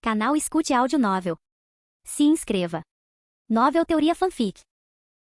Canal Escute Áudio Novel. Se inscreva. Novel Teoria Fanfic.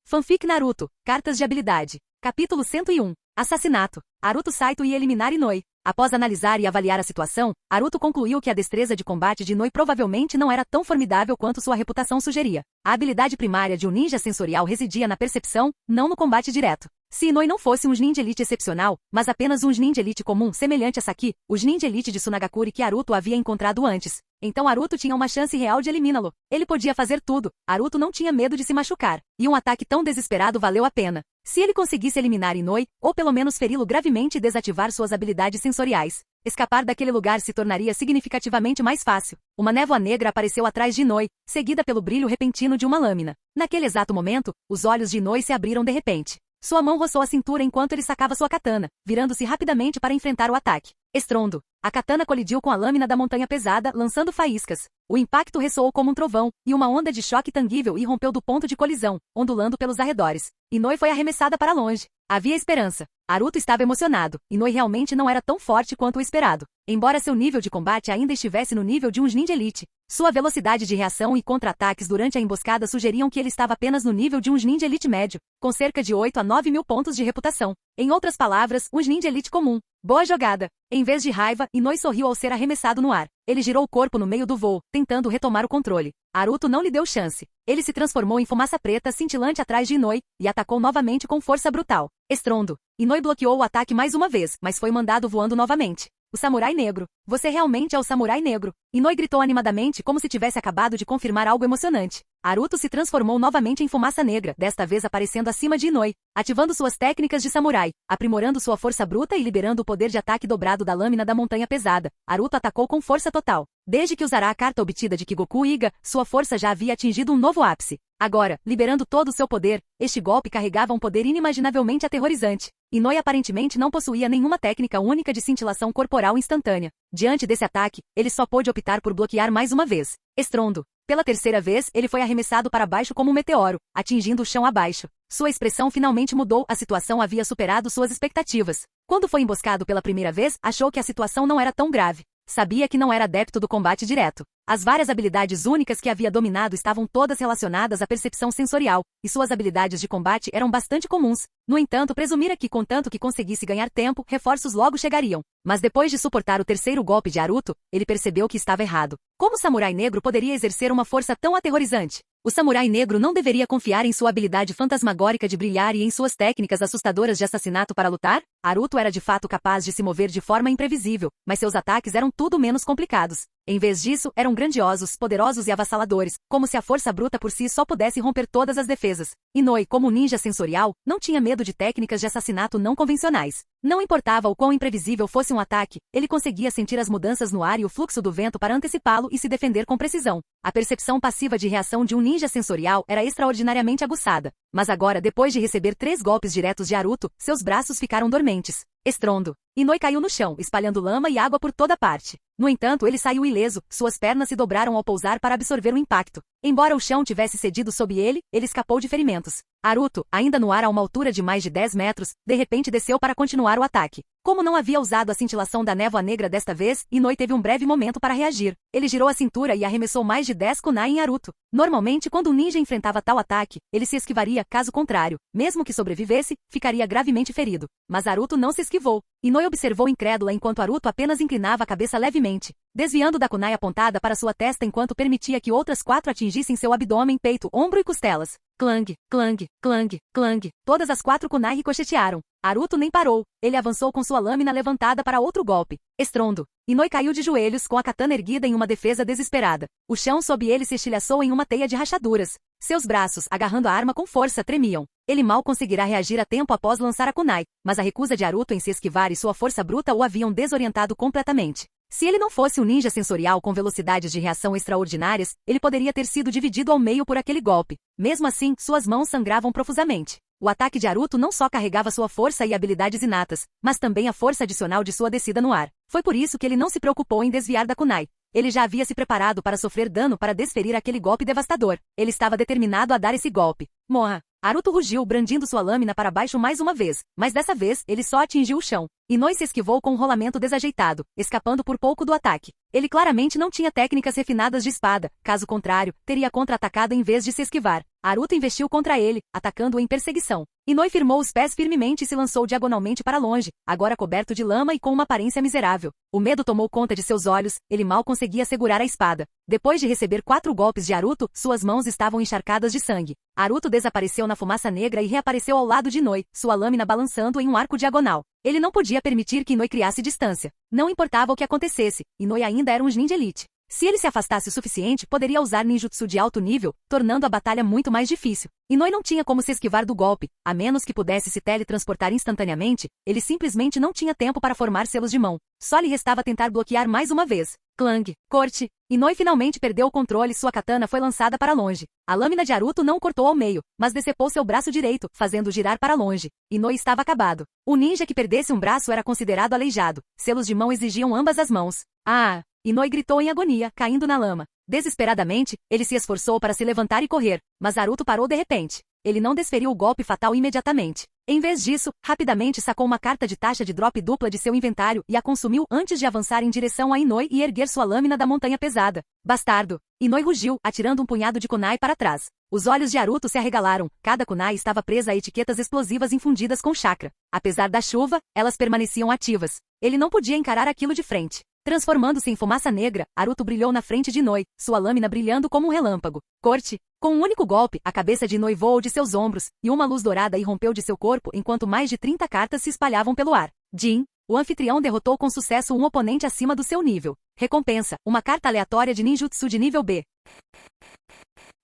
Fanfic Naruto, Cartas de Habilidade. Capítulo 101. Assassinato. Naruto Saito ia eliminar Inoue. Após analisar e avaliar a situação, Naruto concluiu que a destreza de combate de Inoue provavelmente não era tão formidável quanto sua reputação sugeria. A habilidade primária de um ninja sensorial residia na percepção, não no combate direto. Se Inoue não fosse um ninja elite excepcional, mas apenas um ninja elite comum semelhante a Saki, os ninja elite de Tsunagakure que Naruto havia encontrado antes, então Naruto tinha uma chance real de eliminá-lo. Ele podia fazer tudo, Naruto não tinha medo de se machucar, e um ataque tão desesperado valeu a pena. Se ele conseguisse eliminar Inoue, ou pelo menos feri-lo gravemente e desativar suas habilidades sensoriais, escapar daquele lugar se tornaria significativamente mais fácil. Uma névoa negra apareceu atrás de Inoue, seguida pelo brilho repentino de uma lâmina. Naquele exato momento, os olhos de Inoue se abriram de repente. Sua mão roçou a cintura enquanto ele sacava sua katana, virando-se rapidamente para enfrentar o ataque. Estrondo. A katana colidiu com a lâmina da montanha pesada, lançando faíscas. O impacto ressoou como um trovão, e uma onda de choque tangível irrompeu do ponto de colisão, ondulando pelos arredores. Inoue foi arremessada para longe. Havia esperança. Naruto estava emocionado. Inoue realmente não era tão forte quanto o esperado. Embora seu nível de combate ainda estivesse no nível de um ninja elite, sua velocidade de reação e contra-ataques durante a emboscada sugeriam que ele estava apenas no nível de um ninja elite médio, com cerca de 8 a 9 mil pontos de reputação. Em outras palavras, um ninja elite comum. Boa jogada! Em vez de raiva, Inoue sorriu ao ser arremessado no ar. Ele girou o corpo no meio do voo, tentando retomar o controle. Naruto não lhe deu chance. Ele se transformou em fumaça preta cintilante atrás de Inoue, e atacou novamente com força brutal. Estrondo. Inoue bloqueou o ataque mais uma vez, mas foi mandado voando novamente. O Samurai Negro. Você realmente é o Samurai Negro. Inoue gritou animadamente como se tivesse acabado de confirmar algo emocionante. Naruto se transformou novamente em fumaça negra, desta vez aparecendo acima de Inoue, ativando suas técnicas de samurai, aprimorando sua força bruta e liberando o poder de ataque dobrado da lâmina da montanha pesada. Naruto atacou com força total. Desde que usara a carta obtida de Kigoku Iga, sua força já havia atingido um novo ápice. Agora, liberando todo o seu poder, este golpe carregava um poder inimaginavelmente aterrorizante. Inoue aparentemente não possuía nenhuma técnica única de cintilação corporal instantânea. Diante desse ataque, ele só pôde optar por bloquear mais uma vez. Estrondo. Pela terceira vez, ele foi arremessado para baixo como um meteoro, atingindo o chão abaixo. Sua expressão finalmente mudou, a situação havia superado suas expectativas. Quando foi emboscado pela primeira vez, achou que a situação não era tão grave. Sabia que não era adepto do combate direto. As várias habilidades únicas que havia dominado estavam todas relacionadas à percepção sensorial, e suas habilidades de combate eram bastante comuns. No entanto, presumira que, contanto que conseguisse ganhar tempo, reforços logo chegariam. Mas depois de suportar o terceiro golpe de Naruto, ele percebeu que estava errado. Como o Samurai Negro poderia exercer uma força tão aterrorizante? O Samurai Negro não deveria confiar em sua habilidade fantasmagórica de brilhar e em suas técnicas assustadoras de assassinato para lutar? Naruto era de fato capaz de se mover de forma imprevisível, mas seus ataques eram tudo menos complicados. Em vez disso, eram grandiosos, poderosos e avassaladores, como se a força bruta por si só pudesse romper todas as defesas. Inoue, como ninja sensorial, não tinha medo de técnicas de assassinato não convencionais. Não importava o quão imprevisível fosse um ataque, ele conseguia sentir as mudanças no ar e o fluxo do vento para antecipá-lo e se defender com precisão. A percepção passiva de reação de um ninja sensorial era extraordinariamente aguçada. Mas agora, depois de receber 3 golpes diretos de Naruto, seus braços ficaram dormentes. Estrondo. Inoue caiu no chão, espalhando lama e água por toda parte. No entanto, ele saiu ileso, suas pernas se dobraram ao pousar para absorver o impacto. Embora o chão tivesse cedido sob ele, ele escapou de ferimentos. Naruto, ainda no ar a uma altura de mais de 10 metros, de repente desceu para continuar o ataque. Como não havia usado a cintilação da névoa negra desta vez, Inoue teve um breve momento para reagir. Ele girou a cintura e arremessou mais de 10 kunai em Naruto. Normalmente, quando um ninja enfrentava tal ataque, ele se esquivaria, caso contrário, mesmo que sobrevivesse, ficaria gravemente ferido. Mas Naruto não se esquivou. Inoue observou incrédula enquanto Naruto apenas inclinava a cabeça levemente, desviando da kunai apontada para sua testa enquanto permitia que outras 4 atingissem seu abdômen, peito, ombro e costelas. Clang, clang, clang, clang. Todas as 4 kunai ricochetearam. Naruto nem parou. Ele avançou com sua lâmina levantada para outro golpe. Estrondo. Inoue caiu de joelhos com a katana erguida em uma defesa desesperada. O chão sob ele se estilhaçou em uma teia de rachaduras. Seus braços, agarrando a arma com força, tremiam. Ele mal conseguirá reagir a tempo após lançar a kunai, mas a recusa de Naruto em se esquivar e sua força bruta o haviam desorientado completamente. Se ele não fosse um ninja sensorial com velocidades de reação extraordinárias, ele poderia ter sido dividido ao meio por aquele golpe. Mesmo assim, suas mãos sangravam profusamente. O ataque de Naruto não só carregava sua força e habilidades inatas, mas também a força adicional de sua descida no ar. Foi por isso que ele não se preocupou em desviar da kunai. Ele já havia se preparado para sofrer dano para desferir aquele golpe devastador. Ele estava determinado a dar esse golpe. Morra! Naruto rugiu, brandindo sua lâmina para baixo mais uma vez, mas dessa vez, ele só atingiu o chão. Inoue se esquivou com um rolamento desajeitado, escapando por pouco do ataque. Ele claramente não tinha técnicas refinadas de espada, caso contrário, teria contra-atacado em vez de se esquivar. Naruto investiu contra ele, atacando-o em perseguição. Inoue firmou os pés firmemente e se lançou diagonalmente para longe, agora coberto de lama e com uma aparência miserável. O medo tomou conta de seus olhos, ele mal conseguia segurar a espada. Depois de receber 4 golpes de Naruto, suas mãos estavam encharcadas de sangue. Naruto desapareceu na fumaça negra e reapareceu ao lado de Inoue, sua lâmina balançando em um arco diagonal. Ele não podia permitir que Inoue criasse distância. Não importava o que acontecesse, Inoue ainda era um ninja elite. Se ele se afastasse o suficiente, poderia usar ninjutsu de alto nível, tornando a batalha muito mais difícil. Inoue não tinha como se esquivar do golpe, a menos que pudesse se teletransportar instantaneamente, ele simplesmente não tinha tempo para formar selos de mão. Só lhe restava tentar bloquear mais uma vez. Clang, corte. Inoue finalmente perdeu o controle e sua katana foi lançada para longe. A lâmina de Naruto não o cortou ao meio, mas decepou seu braço direito, fazendo-o girar para longe. Inoue estava acabado. O ninja que perdesse um braço era considerado aleijado. Selos de mão exigiam ambas as mãos. Ah! Inoue gritou em agonia, caindo na lama. Desesperadamente, ele se esforçou para se levantar e correr, mas Naruto parou de repente. Ele não desferiu o golpe fatal imediatamente. Em vez disso, rapidamente sacou uma carta de taxa de drop dupla de seu inventário e a consumiu antes de avançar em direção a Inoue e erguer sua lâmina da montanha pesada. Bastardo! Inoue rugiu, atirando um punhado de kunai para trás. Os olhos de Naruto se arregalaram, cada kunai estava presa a etiquetas explosivas infundidas com chakra. Apesar da chuva, elas permaneciam ativas. Ele não podia encarar aquilo de frente. Transformando-se em fumaça negra, Naruto brilhou na frente de Inoue, sua lâmina brilhando como um relâmpago. Corte! Com um único golpe, a cabeça de Inoue voou de seus ombros, e uma luz dourada irrompeu de seu corpo enquanto mais de 30 cartas se espalhavam pelo ar. Jin, o anfitrião derrotou com sucesso um oponente acima do seu nível. Recompensa, uma carta aleatória de ninjutsu de nível B.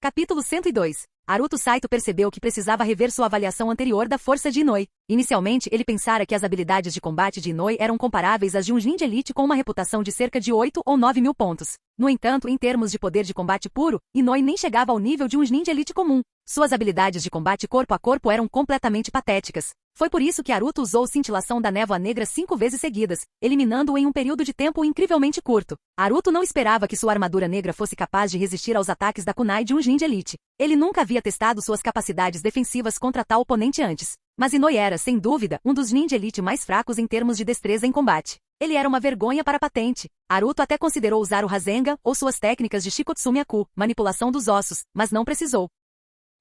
Capítulo 102. Naruto Saito percebeu que precisava rever sua avaliação anterior da força de Inoue. Inicialmente, ele pensara que as habilidades de combate de Inoue eram comparáveis às de um ninja elite com uma reputação de cerca de 8 ou 9 mil pontos. No entanto, em termos de poder de combate puro, Inoue nem chegava ao nível de um ninja elite comum. Suas habilidades de combate corpo a corpo eram completamente patéticas. Foi por isso que Naruto usou Cintilação da Névoa Negra 5 vezes seguidas, eliminando-o em um período de tempo incrivelmente curto. Naruto não esperava que sua armadura negra fosse capaz de resistir aos ataques da kunai de um ninja elite. Ele nunca havia testado suas capacidades defensivas contra tal oponente antes. Mas Inoue era, sem dúvida, um dos ninja elite mais fracos em termos de destreza em combate. Ele era uma vergonha para a patente. Naruto até considerou usar o Rasengan ou suas técnicas de Shikotsu-myaku, manipulação dos ossos, mas não precisou.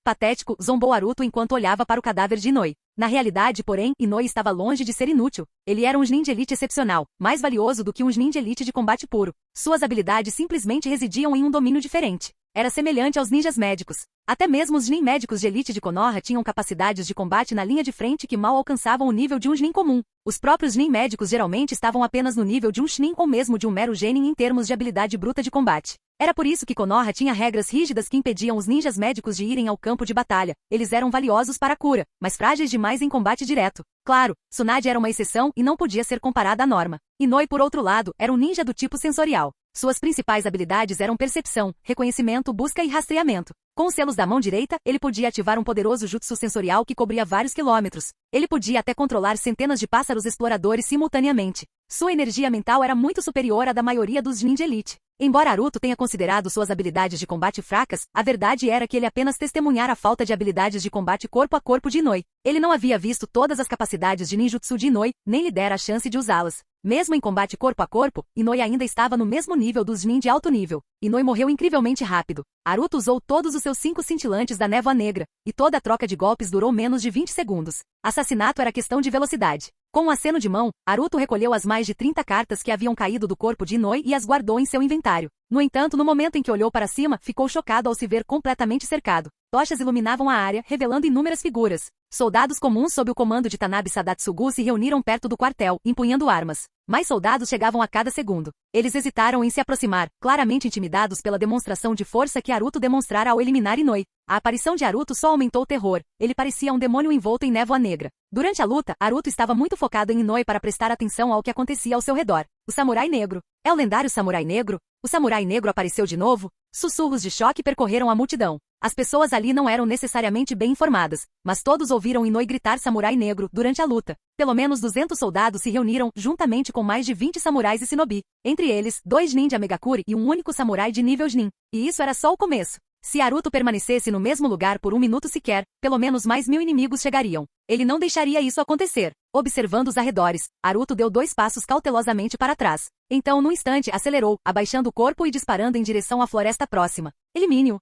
Patético, zombou Naruto enquanto olhava para o cadáver de Inoue. Na realidade, porém, Inoue estava longe de ser inútil. Ele era um ninja elite excepcional, mais valioso do que um ninja elite de combate puro. Suas habilidades simplesmente residiam em um domínio diferente. Era semelhante aos ninjas médicos. Até mesmo os nin médicos de elite de Konoha tinham capacidades de combate na linha de frente que mal alcançavam o nível de um nin comum. Os próprios nin médicos geralmente estavam apenas no nível de um chunin ou mesmo de um mero genin em termos de habilidade bruta de combate. Era por isso que Konoha tinha regras rígidas que impediam os ninjas médicos de irem ao campo de batalha. Eles eram valiosos para a cura, mas frágeis demais em combate direto. Claro, Tsunade era uma exceção e não podia ser comparada à norma. Inoue, por outro lado, era um ninja do tipo sensorial. Suas principais habilidades eram percepção, reconhecimento, busca e rastreamento. Com os selos da mão direita, ele podia ativar um poderoso jutsu sensorial que cobria vários quilômetros. Ele podia até controlar centenas de pássaros exploradores simultaneamente. Sua energia mental era muito superior à da maioria dos ninja elite. Embora Naruto tenha considerado suas habilidades de combate fracas, a verdade era que ele apenas testemunhara a falta de habilidades de combate corpo a corpo de Inoue. Ele não havia visto todas as capacidades de ninjutsu de Inoue, nem lhe dera a chance de usá-las. Mesmo em combate corpo a corpo, Inoue ainda estava no mesmo nível dos nin de alto nível. Inoue morreu incrivelmente rápido. Naruto usou todos os seus 5 cintilantes da névoa negra, e toda a troca de golpes durou menos de 20 segundos. Assassinato era questão de velocidade. Com um aceno de mão, Naruto recolheu as mais de 30 cartas que haviam caído do corpo de Inoue e as guardou em seu inventário. No entanto, no momento em que olhou para cima, ficou chocado ao se ver completamente cercado. Tochas iluminavam a área, revelando inúmeras figuras. Soldados comuns sob o comando de Tanabe Sadatsugu se reuniram perto do quartel, empunhando armas. Mais soldados chegavam a cada segundo. Eles hesitaram em se aproximar, claramente intimidados pela demonstração de força que Naruto demonstrara ao eliminar Inoue. A aparição de Naruto só aumentou o terror. Ele parecia um demônio envolto em névoa negra. Durante a luta, Naruto estava muito focado em Inoue para prestar atenção ao que acontecia ao seu redor. O Samurai Negro. É o lendário Samurai Negro? O Samurai Negro apareceu de novo? Sussurros de choque percorreram a multidão. As pessoas ali não eram necessariamente bem informadas, mas todos ouviram Inoue gritar Samurai Negro durante a luta. Pelo menos 200 soldados se reuniram, juntamente com mais de 20 samurais e shinobi. Entre eles, 2 ninja Megakuri e um único samurai de nível Nin. E isso era só o começo. Se Naruto permanecesse no mesmo lugar por 1 minuto sequer, pelo menos mais 1000 inimigos chegariam. Ele não deixaria isso acontecer. Observando os arredores, Naruto deu 2 passos cautelosamente para trás. Então, num instante, acelerou, abaixando o corpo e disparando em direção à floresta próxima. Elimine-o.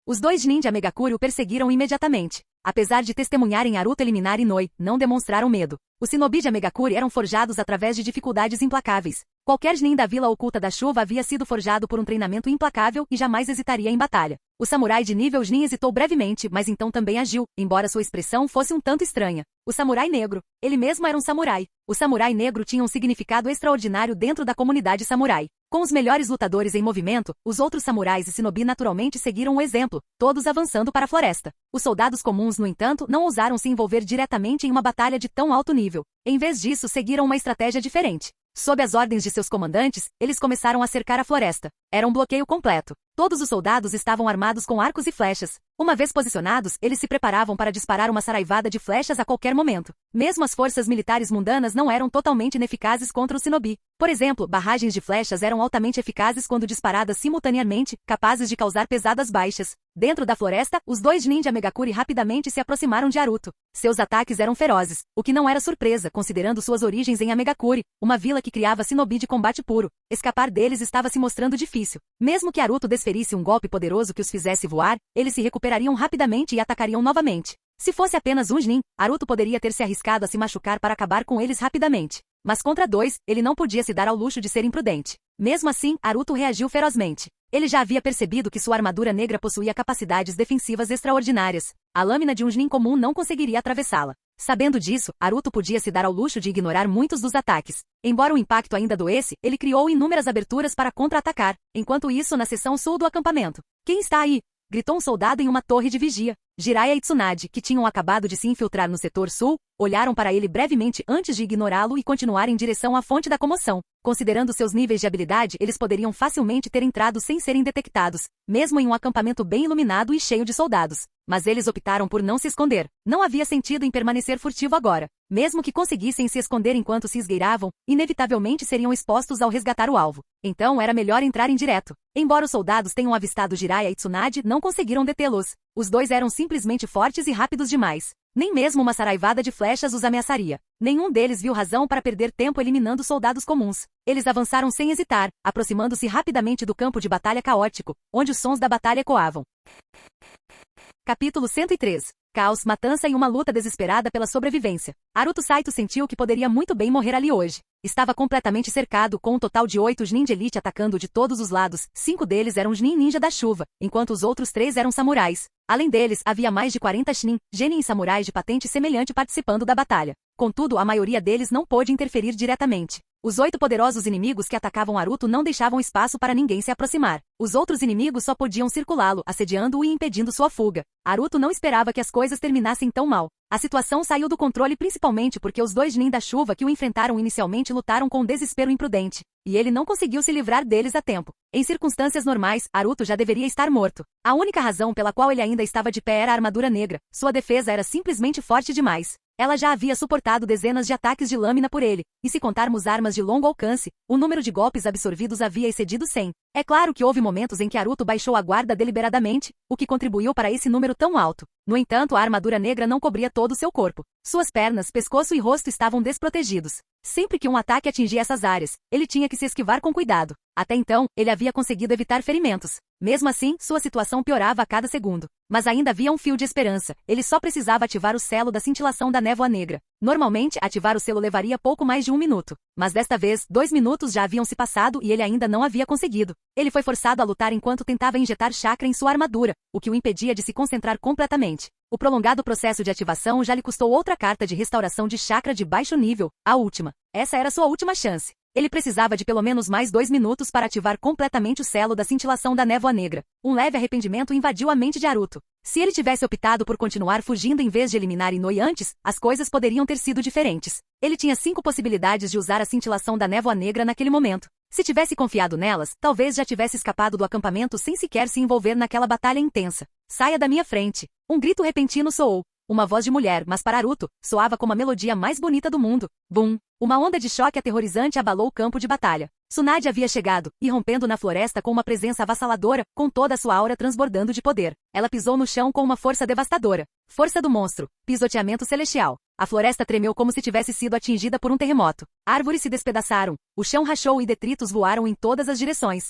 Os 2 ninja Megakuri o perseguiram imediatamente. Apesar de testemunharem Naruto eliminar Inoue, não demonstraram medo. Os shinobi de Megakuri eram forjados através de dificuldades implacáveis. Qualquer Chunin da Vila Oculta da Chuva havia sido forjado por um treinamento implacável e jamais hesitaria em batalha. O samurai de nível Chunin hesitou brevemente, mas então também agiu, embora sua expressão fosse um tanto estranha. O samurai negro. Ele mesmo era um samurai. O samurai negro tinha um significado extraordinário dentro da comunidade samurai. Com os melhores lutadores em movimento, os outros samurais e shinobi naturalmente seguiram o exemplo, todos avançando para a floresta. Os soldados comuns, no entanto, não ousaram se envolver diretamente em uma batalha de tão alto nível. Em vez disso, seguiram uma estratégia diferente. Sob as ordens de seus comandantes, eles começaram a cercar a floresta. Era um bloqueio completo. Todos os soldados estavam armados com arcos e flechas. Uma vez posicionados, eles se preparavam para disparar uma saraivada de flechas a qualquer momento. Mesmo as forças militares mundanas não eram totalmente ineficazes contra o shinobi. Por exemplo, barragens de flechas eram altamente eficazes quando disparadas simultaneamente, capazes de causar pesadas baixas. Dentro da floresta, os 2 ninja Megakuri rapidamente se aproximaram de Naruto. Seus ataques eram ferozes, o que não era surpresa, considerando suas origens em Amegakuri, uma vila que criava shinobi de combate puro. Escapar deles estava se mostrando difícil. Mesmo que Naruto desferisse um golpe poderoso que os fizesse voar, eles se recuperariam rapidamente e atacariam novamente. Se fosse apenas um Chunin, Naruto poderia ter se arriscado a se machucar para acabar com eles rapidamente. Mas contra 2, ele não podia se dar ao luxo de ser imprudente. Mesmo assim, Naruto reagiu ferozmente. Ele já havia percebido que sua armadura negra possuía capacidades defensivas extraordinárias. A lâmina de um Chunin comum não conseguiria atravessá-la. Sabendo disso, Naruto podia se dar ao luxo de ignorar muitos dos ataques. Embora o impacto ainda doesse, ele criou inúmeras aberturas para contra-atacar. Enquanto isso, na seção sul do acampamento. Quem está aí? Gritou um soldado em uma torre de vigia. Jiraiya e Tsunade, que tinham acabado de se infiltrar no setor sul, olharam para ele brevemente antes de ignorá-lo e continuar em direção à fonte da comoção. Considerando seus níveis de habilidade, eles poderiam facilmente ter entrado sem serem detectados, mesmo em um acampamento bem iluminado e cheio de soldados. Mas eles optaram por não se esconder. Não havia sentido em permanecer furtivo agora. Mesmo que conseguissem se esconder enquanto se esgueiravam, inevitavelmente seriam expostos ao resgatar o alvo. Então era melhor entrar em direto. Embora os soldados tenham avistado Jiraiya e Tsunade, não conseguiram detê-los. Os 2 eram simplesmente fortes e rápidos demais. Nem mesmo uma saraivada de flechas os ameaçaria. Nenhum deles viu razão para perder tempo eliminando soldados comuns. Eles avançaram sem hesitar, aproximando-se rapidamente do campo de batalha caótico, onde os sons da batalha ecoavam. Capítulo 103. Caos, matança e uma luta desesperada pela sobrevivência. Naruto Saito sentiu que poderia muito bem morrer ali hoje. Estava completamente cercado, com um total de 8 Chunin de elite atacando de todos os lados. 5 deles eram Chunin ninja da chuva, enquanto os outros 3 eram samurais. Além deles, havia mais de 40 Chunin, genin e samurais de patente semelhante participando da batalha. Contudo, a maioria deles não pôde interferir diretamente. Os 8 poderosos inimigos que atacavam Naruto não deixavam espaço para ninguém se aproximar. Os outros inimigos só podiam circulá-lo, assediando-o e impedindo sua fuga. Naruto não esperava que as coisas terminassem tão mal. A situação saiu do controle principalmente porque os 2 Chunin da chuva que o enfrentaram inicialmente lutaram com desespero imprudente, e ele não conseguiu se livrar deles a tempo. Em circunstâncias normais, Naruto já deveria estar morto. A única razão pela qual ele ainda estava de pé era a armadura negra. Sua defesa era simplesmente forte demais. Ela já havia suportado dezenas de ataques de lâmina por ele, e se contarmos armas de longo alcance, o número de golpes absorvidos havia excedido 100. É claro que houve momentos em que Naruto baixou a guarda deliberadamente, o que contribuiu para esse número tão alto. No entanto, a armadura negra não cobria todo o seu corpo. Suas pernas, pescoço e rosto estavam desprotegidos. Sempre que um ataque atingia essas áreas, ele tinha que se esquivar com cuidado. Até então, ele havia conseguido evitar ferimentos. Mesmo assim, sua situação piorava a cada segundo. Mas ainda havia um fio de esperança. Ele só precisava ativar o selo da cintilação da névoa negra. Normalmente, ativar o selo levaria pouco mais de 1 minuto. Mas desta vez, 2 minutos já haviam se passado e ele ainda não havia conseguido. Ele foi forçado a lutar enquanto tentava injetar chakra em sua armadura, o que o impedia de se concentrar completamente. O prolongado processo de ativação já lhe custou outra carta de restauração de chakra de baixo nível, a última. Essa era sua última chance. Ele precisava de pelo menos mais 2 minutos para ativar completamente o selo da cintilação da névoa negra. Um leve arrependimento invadiu a mente de Naruto. Se ele tivesse optado por continuar fugindo em vez de eliminar Inoue antes, as coisas poderiam ter sido diferentes. Ele tinha 5 possibilidades de usar a cintilação da névoa negra naquele momento. Se tivesse confiado nelas, talvez já tivesse escapado do acampamento sem sequer se envolver naquela batalha intensa. Saia da minha frente. Um grito repentino soou. Uma voz de mulher, mas para Naruto, soava como a melodia mais bonita do mundo. Bum! Uma onda de choque aterrorizante abalou o campo de batalha. Tsunade havia chegado, irrompendo na floresta com uma presença avassaladora, com toda a sua aura transbordando de poder. Ela pisou no chão com uma força devastadora. Força do monstro. Pisoteamento celestial. A floresta tremeu como se tivesse sido atingida por um terremoto. Árvores se despedaçaram, o chão rachou e detritos voaram em todas as direções.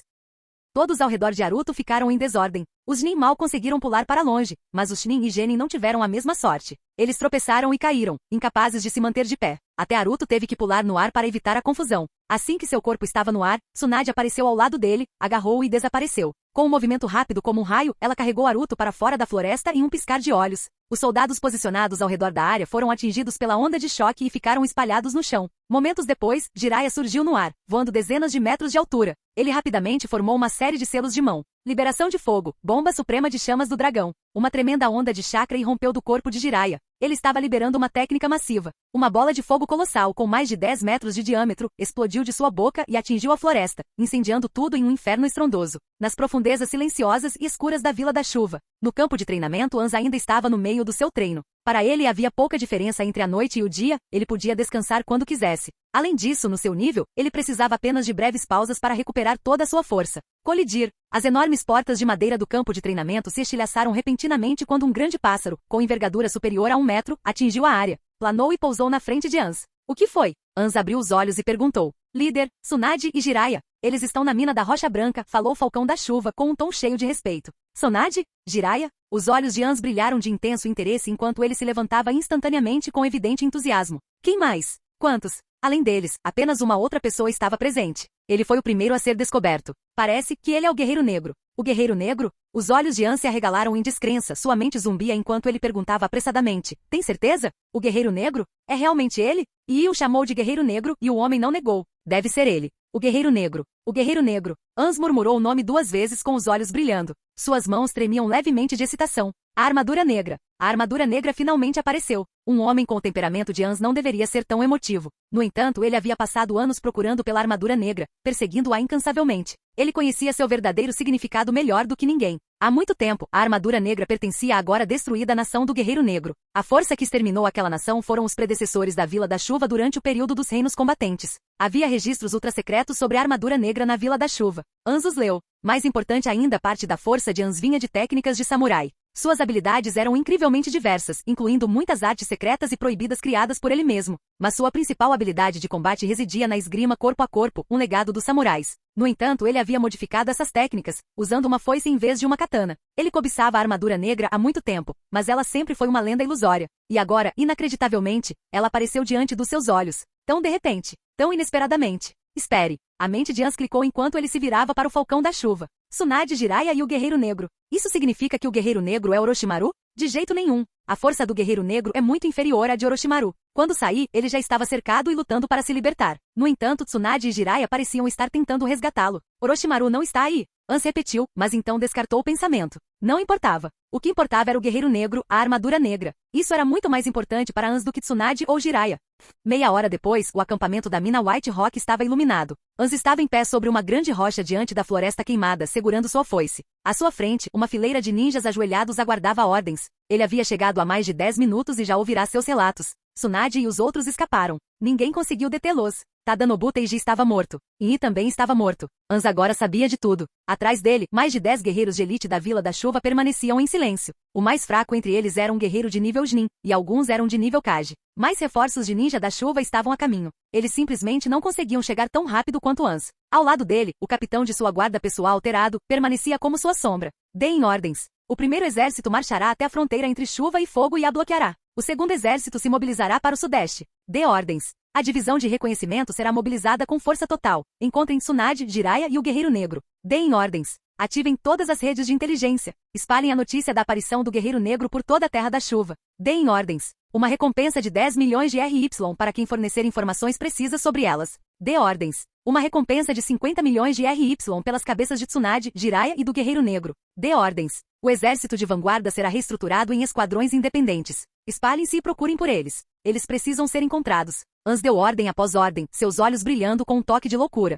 Todos ao redor de Aruto ficaram em desordem. Os Nin mal conseguiram pular para longe, mas os Chunin e Genin não tiveram a mesma sorte. Eles tropeçaram e caíram, incapazes de se manter de pé. Até Aruto teve que pular no ar para evitar a confusão. Assim que seu corpo estava no ar, Tsunade apareceu ao lado dele, agarrou-o e desapareceu. Com um movimento rápido como um raio, ela carregou Aruto para fora da floresta em um piscar de olhos. Os soldados posicionados ao redor da área foram atingidos pela onda de choque e ficaram espalhados no chão. Momentos depois, Jiraiya surgiu no ar, voando dezenas de metros de altura. Ele rapidamente formou uma série de selos de mão. Liberação de fogo, bomba suprema de chamas do dragão. Uma tremenda onda de chakra irrompeu do corpo de Jiraiya. Ele estava liberando uma técnica massiva. Uma bola de fogo colossal com mais de 10 metros de diâmetro explodiu de sua boca e atingiu a floresta, incendiando tudo em um inferno estrondoso. Nas profundezas silenciosas e escuras da Vila da Chuva. No campo de treinamento, Ans ainda estava no meio do seu treino. Para ele havia pouca diferença entre a noite e o dia, ele podia descansar quando quisesse. Além disso, no seu nível, ele precisava apenas de breves pausas para recuperar toda a sua força. Colidir. As enormes portas de madeira do campo de treinamento se estilhaçaram repentinamente quando um grande pássaro, com envergadura superior a 1 metro, atingiu a área. Planou e pousou na frente de Ans. O que foi? Ans abriu os olhos e perguntou. Líder, Tsunade e Jiraiya. Eles estão na mina da Rocha Branca, falou o Falcão da Chuva com um tom cheio de respeito. Tsunade? Jiraiya? Os olhos de Ans brilharam de intenso interesse enquanto ele se levantava instantaneamente com evidente entusiasmo. Quem mais? Quantos? Além deles, apenas uma outra pessoa estava presente. Ele foi o primeiro a ser descoberto. Parece que ele é o Guerreiro Negro. O Guerreiro Negro? Os olhos de Ans se arregalaram em descrença, sua mente zumbia enquanto ele perguntava apressadamente. Tem certeza? O Guerreiro Negro? É realmente ele? E o chamou de Guerreiro Negro e o homem não negou. Deve ser ele. O Guerreiro Negro. O Guerreiro Negro. Ans murmurou o nome 2 vezes com os olhos brilhando. Suas mãos tremiam levemente de excitação. A armadura negra. A armadura negra finalmente apareceu. Um homem com o temperamento de Ans não deveria ser tão emotivo. No entanto, ele havia passado anos procurando pela armadura negra, perseguindo-a incansavelmente. Ele conhecia seu verdadeiro significado melhor do que ninguém. Há muito tempo, a armadura negra pertencia à agora destruída nação do Guerreiro Negro. A força que exterminou aquela nação foram os predecessores da Vila da Chuva durante o período dos reinos combatentes. Havia registros ultrasecretos sobre a armadura negra na Vila da Chuva. Ans os leu. Mais importante ainda, parte da força de Ans vinha de técnicas de samurai. Suas habilidades eram incrivelmente diversas, incluindo muitas artes secretas e proibidas criadas por ele mesmo. Mas sua principal habilidade de combate residia na esgrima corpo a corpo, um legado dos samurais. No entanto, ele havia modificado essas técnicas, usando uma foice em vez de uma katana. Ele cobiçava a armadura negra há muito tempo, mas ela sempre foi uma lenda ilusória. E agora, inacreditavelmente, ela apareceu diante dos seus olhos. Tão de repente, tão inesperadamente. Espere. A mente de Ans clicou enquanto ele se virava para o Falcão da Chuva. Tsunade, Jiraiya e o Guerreiro Negro. Isso significa que o Guerreiro Negro é Orochimaru? De jeito nenhum. A força do Guerreiro Negro é muito inferior à de Orochimaru. Quando saí, ele já estava cercado e lutando para se libertar. No entanto, Tsunade e Jiraiya pareciam estar tentando resgatá-lo. Orochimaru não está aí. Ans repetiu, mas então descartou o pensamento. Não importava. O que importava era o Guerreiro Negro, a armadura negra. Isso era muito mais importante para Ans do que Tsunade ou Jiraiya. Meia hora depois, o acampamento da mina White Rock estava iluminado. Ans estava em pé sobre uma grande rocha diante da floresta queimada, segurando sua foice. À sua frente, uma fileira de ninjas ajoelhados aguardava ordens. Ele havia chegado há mais de 10 minutos e já ouvirá seus relatos. Tsunade e os outros escaparam. Ninguém conseguiu detê-los. Tadanobu Teiji estava morto. Yi também estava morto. Ans agora sabia de tudo. Atrás dele, mais de 10 guerreiros de elite da Vila da Chuva permaneciam em silêncio. O mais fraco entre eles era um guerreiro de nível Jnin, e alguns eram de nível Kage. Mais reforços de ninja da chuva estavam a caminho. Eles simplesmente não conseguiam chegar tão rápido quanto Ans. Ao lado dele, o capitão de sua guarda pessoal alterado, permanecia como sua sombra. Deem ordens. O primeiro exército marchará até a fronteira entre chuva e fogo e a bloqueará. O segundo exército se mobilizará para o sudeste. Dê ordens. A divisão de reconhecimento será mobilizada com força total. Encontrem Tsunade, Jiraiya e o Guerreiro Negro. Deem ordens. Ativem todas as redes de inteligência. Espalhem a notícia da aparição do Guerreiro Negro por toda a Terra da Chuva. Deem ordens. Uma recompensa de 10 milhões de RY para quem fornecer informações precisas sobre elas. Dê ordens. Uma recompensa de 50 milhões de RY pelas cabeças de Tsunade, Jiraiya e do Guerreiro Negro. Dê ordens. O exército de vanguarda será reestruturado em esquadrões independentes. Espalhem-se e procurem por eles. Eles precisam ser encontrados. Ans deu ordem após ordem, seus olhos brilhando com um toque de loucura.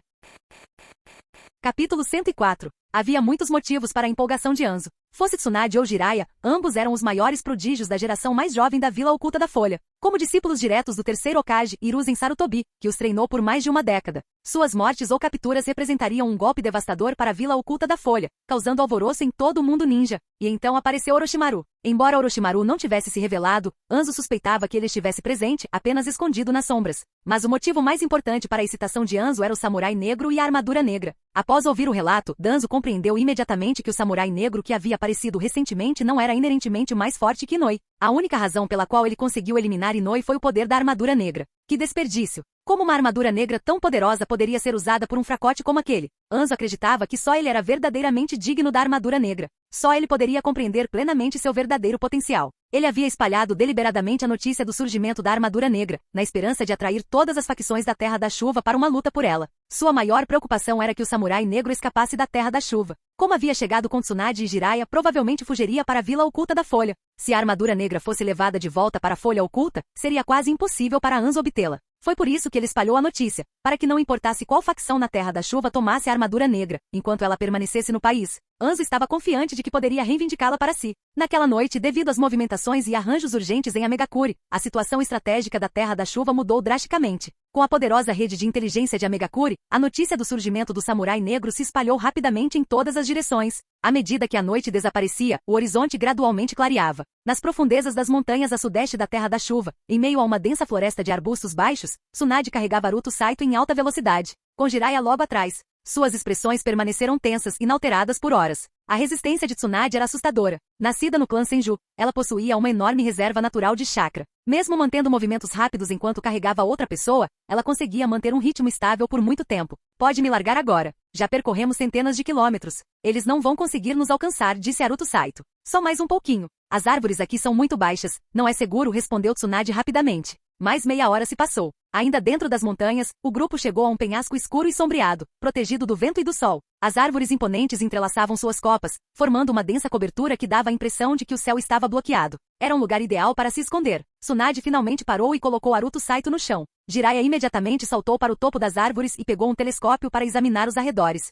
Capítulo 104. Havia muitos motivos para a empolgação de Anzo. Fosse Tsunade ou Jiraiya, ambos eram os maiores prodígios da geração mais jovem da Vila Oculta da Folha, como discípulos diretos do terceiro Hokage, Hiruzen Sarutobi, que os treinou por mais de uma década. Suas mortes ou capturas representariam um golpe devastador para a Vila Oculta da Folha, causando alvoroço em todo o mundo ninja. E então apareceu Orochimaru. Embora Orochimaru não tivesse se revelado, Anzo suspeitava que ele estivesse presente, apenas escondido nas sombras. Mas o motivo mais importante para a excitação de Anzo era o samurai negro e a armadura negra. Após ouvir o relato, Danzo compreendeu imediatamente que o samurai negro que havia aparecido recentemente não era inerentemente mais forte que Inoue. A única razão pela qual ele conseguiu eliminar Inoue foi o poder da armadura negra. Que desperdício! Como uma armadura negra tão poderosa poderia ser usada por um fracote como aquele? Anzo acreditava que só ele era verdadeiramente digno da armadura negra. Só ele poderia compreender plenamente seu verdadeiro potencial. Ele havia espalhado deliberadamente a notícia do surgimento da armadura negra, na esperança de atrair todas as facções da Terra da Chuva para uma luta por ela. Sua maior preocupação era que o samurai negro escapasse da Terra da Chuva. Como havia chegado com Tsunade e Jiraiya, provavelmente fugiria para a Vila Oculta da Folha. Se a armadura negra fosse levada de volta para a Folha Oculta, seria quase impossível para Anzo obtê-la. Foi por isso que ele espalhou a notícia, para que não importasse qual facção na Terra da Chuva tomasse a armadura negra, enquanto ela permanecesse no país. Anzo estava confiante de que poderia reivindicá-la para si. Naquela noite, devido às movimentações e arranjos urgentes em Amegakure, a situação estratégica da Terra da Chuva mudou drasticamente. Com a poderosa rede de inteligência de Amegakure, a notícia do surgimento do samurai negro se espalhou rapidamente em todas as direções. À medida que a noite desaparecia, o horizonte gradualmente clareava. Nas profundezas das montanhas a sudeste da Terra da Chuva, em meio a uma densa floresta de arbustos baixos, Tsunade carregava Naruto Saito em alta velocidade, com Jiraiya logo atrás. Suas expressões permaneceram tensas, inalteradas por horas. A resistência de Tsunade era assustadora. Nascida no clã Senju, ela possuía uma enorme reserva natural de chakra. Mesmo mantendo movimentos rápidos enquanto carregava outra pessoa, ela conseguia manter um ritmo estável por muito tempo. Pode me largar agora. Já percorremos centenas de quilômetros. Eles não vão conseguir nos alcançar, disse Naruto Saito. Só mais um pouquinho. As árvores aqui são muito baixas. Não é seguro, respondeu Tsunade rapidamente. Mais meia hora se passou. Ainda dentro das montanhas, o grupo chegou a um penhasco escuro e sombreado, protegido do vento e do sol. As árvores imponentes entrelaçavam suas copas, formando uma densa cobertura que dava a impressão de que o céu estava bloqueado. Era um lugar ideal para se esconder. Tsunade finalmente parou e colocou Naruto Saito no chão. Jiraiya imediatamente saltou para o topo das árvores e pegou um telescópio para examinar os arredores.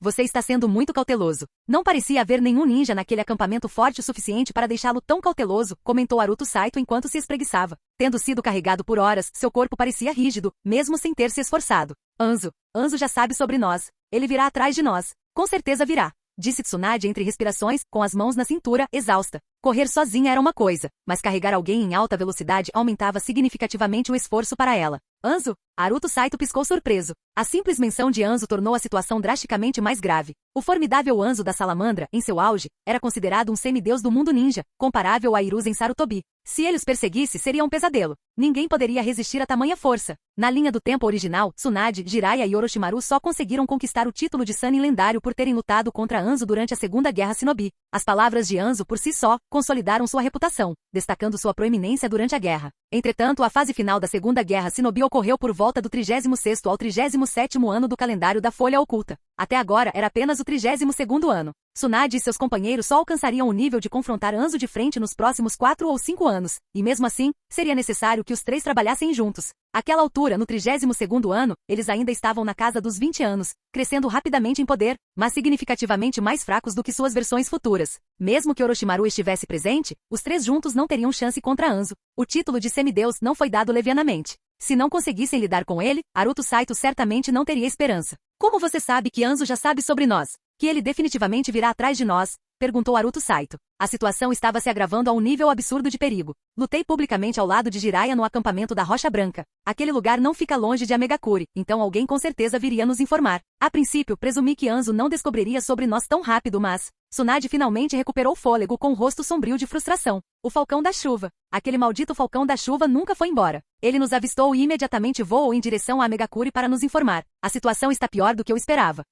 Você está sendo muito cauteloso. Não parecia haver nenhum ninja naquele acampamento forte o suficiente para deixá-lo tão cauteloso, comentou Naruto Saito enquanto se espreguiçava. Tendo sido carregado por horas, seu corpo parecia rígido, mesmo sem ter se esforçado. Anzo já sabe sobre nós. Ele virá atrás de nós. Com certeza virá, disse Tsunade entre respirações, com as mãos na cintura, exausta. Correr sozinha era uma coisa, mas carregar alguém em alta velocidade aumentava significativamente o esforço para ela. Anzo? Naruto Saito piscou surpreso. A simples menção de Anzo tornou a situação drasticamente mais grave. O formidável Anzo da Salamandra, em seu auge, era considerado um semideus do mundo ninja, comparável a Hiruzen Sarutobi. Se ele os perseguisse, seria um pesadelo. Ninguém poderia resistir a tamanha força. Na linha do tempo original, Tsunade, Jiraiya e Orochimaru só conseguiram conquistar o título de Sannin lendário por terem lutado contra Anzo durante a Segunda Guerra Shinobi. As palavras de Anzo por si só consolidaram sua reputação, destacando sua proeminência durante a guerra. Entretanto, a fase final da Segunda Guerra Shinobi ocorreu por volta do 36º ao 37º ano do calendário da Folha Oculta. Até agora era apenas o 32º ano. Tsunade e seus companheiros só alcançariam o nível de confrontar Anzo de frente nos próximos 4 ou 5 anos, e mesmo assim, seria necessário que os três trabalhassem juntos. Àquela altura, no 32º ano, eles ainda estavam na casa dos 20 anos, crescendo rapidamente em poder, mas significativamente mais fracos do que suas versões futuras. Mesmo que Orochimaru estivesse presente, os três juntos não teriam chance contra Anzo. O título de semideus não foi dado levianamente. Se não conseguissem lidar com ele, Naruto Saito certamente não teria esperança. Como você sabe que Anzo já sabe sobre nós? Que ele definitivamente virá atrás de nós? Perguntou Naruto Saito. A situação estava se agravando a um nível absurdo de perigo. Lutei publicamente ao lado de Jiraiya no acampamento da Rocha Branca. Aquele lugar não fica longe de Amegakure, então alguém com certeza viria nos informar. A princípio, presumi que Anzo não descobriria sobre nós tão rápido, mas... Tsunade finalmente recuperou o fôlego com um rosto sombrio de frustração. O Falcão da Chuva. Aquele maldito Falcão da Chuva nunca foi embora. Ele nos avistou e imediatamente voou em direção a Amegakure para nos informar. A situação está pior do que eu esperava.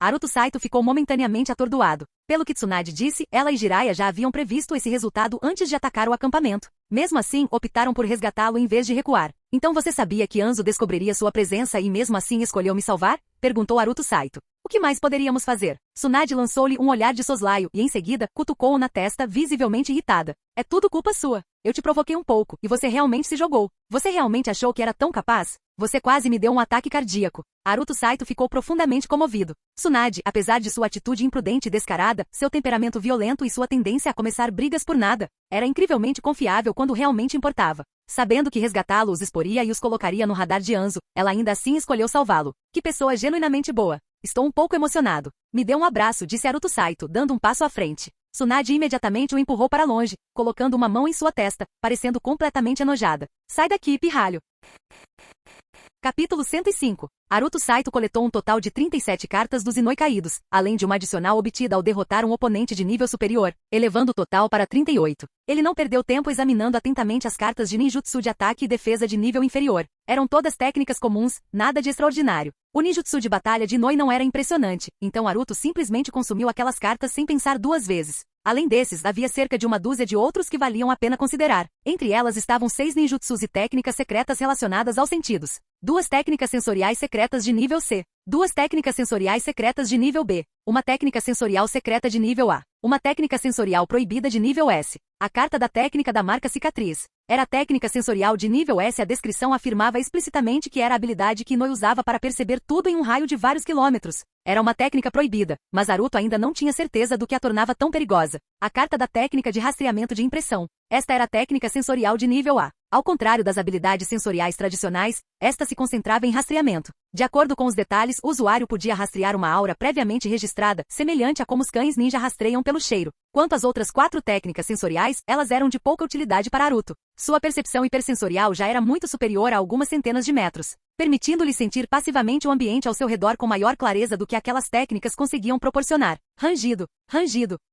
Naruto Saito ficou momentaneamente atordoado. Pelo que Tsunade disse, ela e Jiraiya já haviam previsto esse resultado antes de atacar o acampamento. Mesmo assim, optaram por resgatá-lo em vez de recuar. Então você sabia que Anzo descobriria sua presença e mesmo assim escolheu me salvar? Perguntou Naruto Saito. O que mais poderíamos fazer? Tsunade lançou-lhe um olhar de soslaio e em seguida cutucou-o na testa, visivelmente irritada. É tudo culpa sua. Eu te provoquei um pouco e você realmente se jogou. Você realmente achou que era tão capaz? Você quase me deu um ataque cardíaco. Naruto Saito ficou profundamente comovido. Tsunade, apesar de sua atitude imprudente e descarada, seu temperamento violento e sua tendência a começar brigas por nada, era incrivelmente confiável quando realmente importava. Sabendo que resgatá-lo os exporia e os colocaria no radar de Anzo, ela ainda assim escolheu salvá-lo. Que pessoa genuinamente boa. Estou um pouco emocionado. Me dê um abraço, disse Naruto Saito, dando um passo à frente. Tsunade imediatamente o empurrou para longe, colocando uma mão em sua testa, parecendo completamente enojada. Sai daqui, pirralho. Capítulo 105. Naruto Saito coletou um total de 37 cartas dos Inoi caídos, além de uma adicional obtida ao derrotar um oponente de nível superior, elevando o total para 38. Ele não perdeu tempo examinando atentamente as cartas de ninjutsu de ataque e defesa de nível inferior. Eram todas técnicas comuns, nada de extraordinário. O ninjutsu de batalha de Inoi não era impressionante, então Naruto simplesmente consumiu aquelas cartas sem pensar duas vezes. Além desses, havia cerca de uma dúzia de outros que valiam a pena considerar. Entre elas estavam 6 ninjutsus e técnicas secretas relacionadas aos sentidos. 2 técnicas sensoriais secretas de nível C. 2 técnicas sensoriais secretas de nível B. Uma técnica sensorial secreta de nível A. Uma técnica sensorial proibida de nível S. A carta da técnica da marca cicatriz. Era a técnica sensorial de nível S. A descrição afirmava explicitamente que era a habilidade que Inoi usava para perceber tudo em um raio de vários quilômetros. Era uma técnica proibida, mas Naruto ainda não tinha certeza do que a tornava tão perigosa. A carta da técnica de rastreamento de impressão. Esta era a técnica sensorial de nível A. Ao contrário das habilidades sensoriais tradicionais, esta se concentrava em rastreamento. De acordo com os detalhes, o usuário podia rastrear uma aura previamente registrada, semelhante a como os cães ninja rastreiam pelo cheiro. Quanto às outras 4 técnicas sensoriais, elas eram de pouca utilidade para Naruto. Sua percepção hipersensorial já era muito superior a algumas centenas de metros, permitindo-lhe sentir passivamente o ambiente ao seu redor com maior clareza do que aquelas técnicas conseguiam proporcionar. Rangido.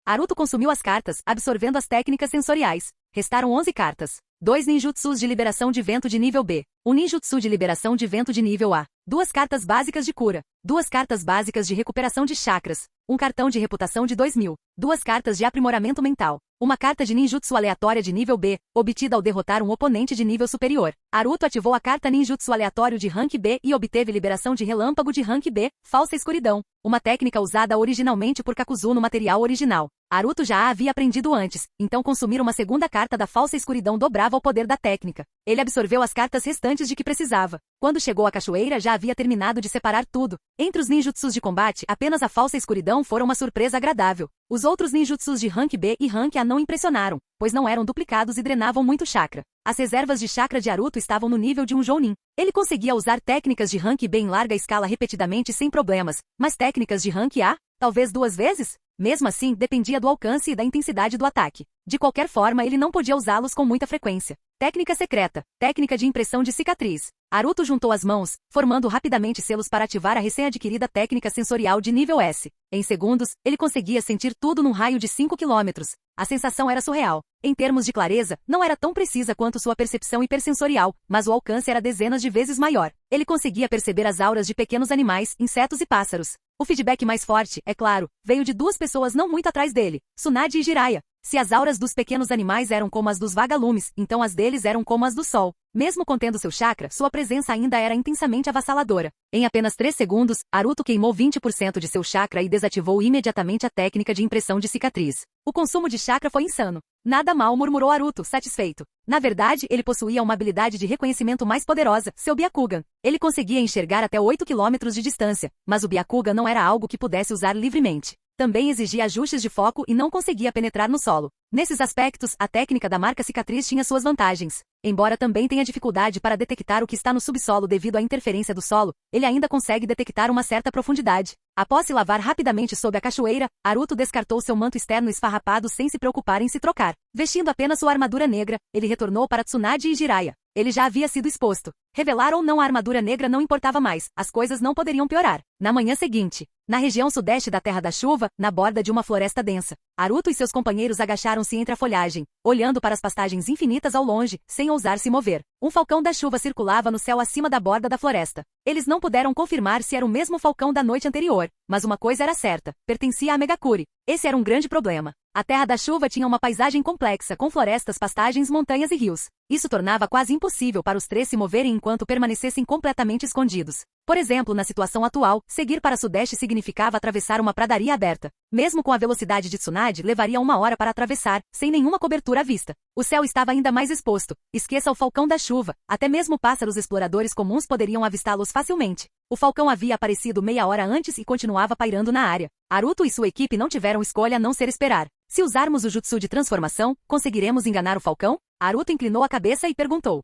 Naruto consumiu as cartas, absorvendo as técnicas sensoriais. Restaram 11 cartas. 2 ninjutsus de liberação de vento de nível B. 1 ninjutsu de liberação de vento de nível A. 2 cartas básicas de cura. 2 cartas básicas de recuperação de chakras. 1 cartão de reputação de 2000. 2 cartas de aprimoramento mental. Uma carta de ninjutsu aleatória de nível B, obtida ao derrotar um oponente de nível superior. Naruto ativou a carta ninjutsu aleatório de rank B e obteve liberação de relâmpago de rank B, falsa escuridão. Uma técnica usada originalmente por Kakuzu no material original. Naruto já a havia aprendido antes, então consumir uma segunda carta da falsa escuridão dobrava o poder da técnica. Ele absorveu as cartas restantes de que precisava. Quando chegou à cachoeira já havia terminado de separar tudo. Entre os ninjutsus de combate, apenas a falsa escuridão foram uma surpresa agradável. Os outros ninjutsus de rank B e rank A não impressionaram, pois não eram duplicados e drenavam muito chakra. As reservas de chakra de Naruto estavam no nível de um jounin. Ele conseguia usar técnicas de rank B em larga escala repetidamente sem problemas, mas técnicas de rank A, talvez 2 vezes? Mesmo assim, dependia do alcance e da intensidade do ataque. De qualquer forma, ele não podia usá-los com muita frequência. Técnica secreta. Técnica de impressão de cicatriz. Naruto juntou as mãos, formando rapidamente selos para ativar a recém-adquirida técnica sensorial de nível S. Em segundos, ele conseguia sentir tudo num raio de 5 quilômetros. A sensação era surreal. Em termos de clareza, não era tão precisa quanto sua percepção hipersensorial, mas o alcance era dezenas de vezes maior. Ele conseguia perceber as auras de pequenos animais, insetos e pássaros. O feedback mais forte, é claro, veio de 2 pessoas não muito atrás dele, Tsunade e Jiraiya. Se as auras dos pequenos animais eram como as dos vagalumes, então as deles eram como as do sol. Mesmo contendo seu chakra, sua presença ainda era intensamente avassaladora. Em apenas 3 segundos, Naruto queimou 20% de seu chakra e desativou imediatamente a técnica de impressão de cicatriz. O consumo de chakra foi insano. Nada mal, murmurou Naruto, satisfeito. Na verdade, ele possuía uma habilidade de reconhecimento mais poderosa, seu Byakugan. Ele conseguia enxergar até 8 quilômetros de distância, mas o Byakugan não era algo que pudesse usar livremente. Também exigia ajustes de foco e não conseguia penetrar no solo. Nesses aspectos, a técnica da marca cicatriz tinha suas vantagens. Embora também tenha dificuldade para detectar o que está no subsolo devido à interferência do solo, ele ainda consegue detectar uma certa profundidade. Após se lavar rapidamente sob a cachoeira, Naruto descartou seu manto externo esfarrapado sem se preocupar em se trocar. Vestindo apenas sua armadura negra, ele retornou para Tsunade e Jiraiya. Ele já havia sido exposto. Revelar ou não a armadura negra não importava mais, as coisas não poderiam piorar. Na manhã seguinte, na região sudeste da Terra da Chuva, na borda de uma floresta densa, Naruto e seus companheiros agacharam-se entre a folhagem, olhando para as pastagens infinitas ao longe, sem ousar se mover. Um falcão da chuva circulava no céu acima da borda da floresta. Eles não puderam confirmar se era o mesmo falcão da noite anterior, mas uma coisa era certa, pertencia a Megakuri. Esse era um grande problema. A Terra da Chuva tinha uma paisagem complexa com florestas, pastagens, montanhas e rios. Isso tornava quase impossível para os 3 se moverem enquanto permanecessem completamente escondidos. Por exemplo, na situação atual, seguir para sudeste significava atravessar uma pradaria aberta. Mesmo com a velocidade de Tsunade, levaria 1 hora para atravessar, sem nenhuma cobertura à vista. O céu estava ainda mais exposto. Esqueça o falcão da chuva. chuva, até mesmo pássaros exploradores comuns poderiam avistá-los facilmente. O falcão havia aparecido meia hora antes e continuava pairando na área. Aruto e sua equipe não tiveram escolha a não ser esperar. Se usarmos o jutsu de transformação, conseguiremos enganar o falcão? Aruto inclinou a cabeça e perguntou.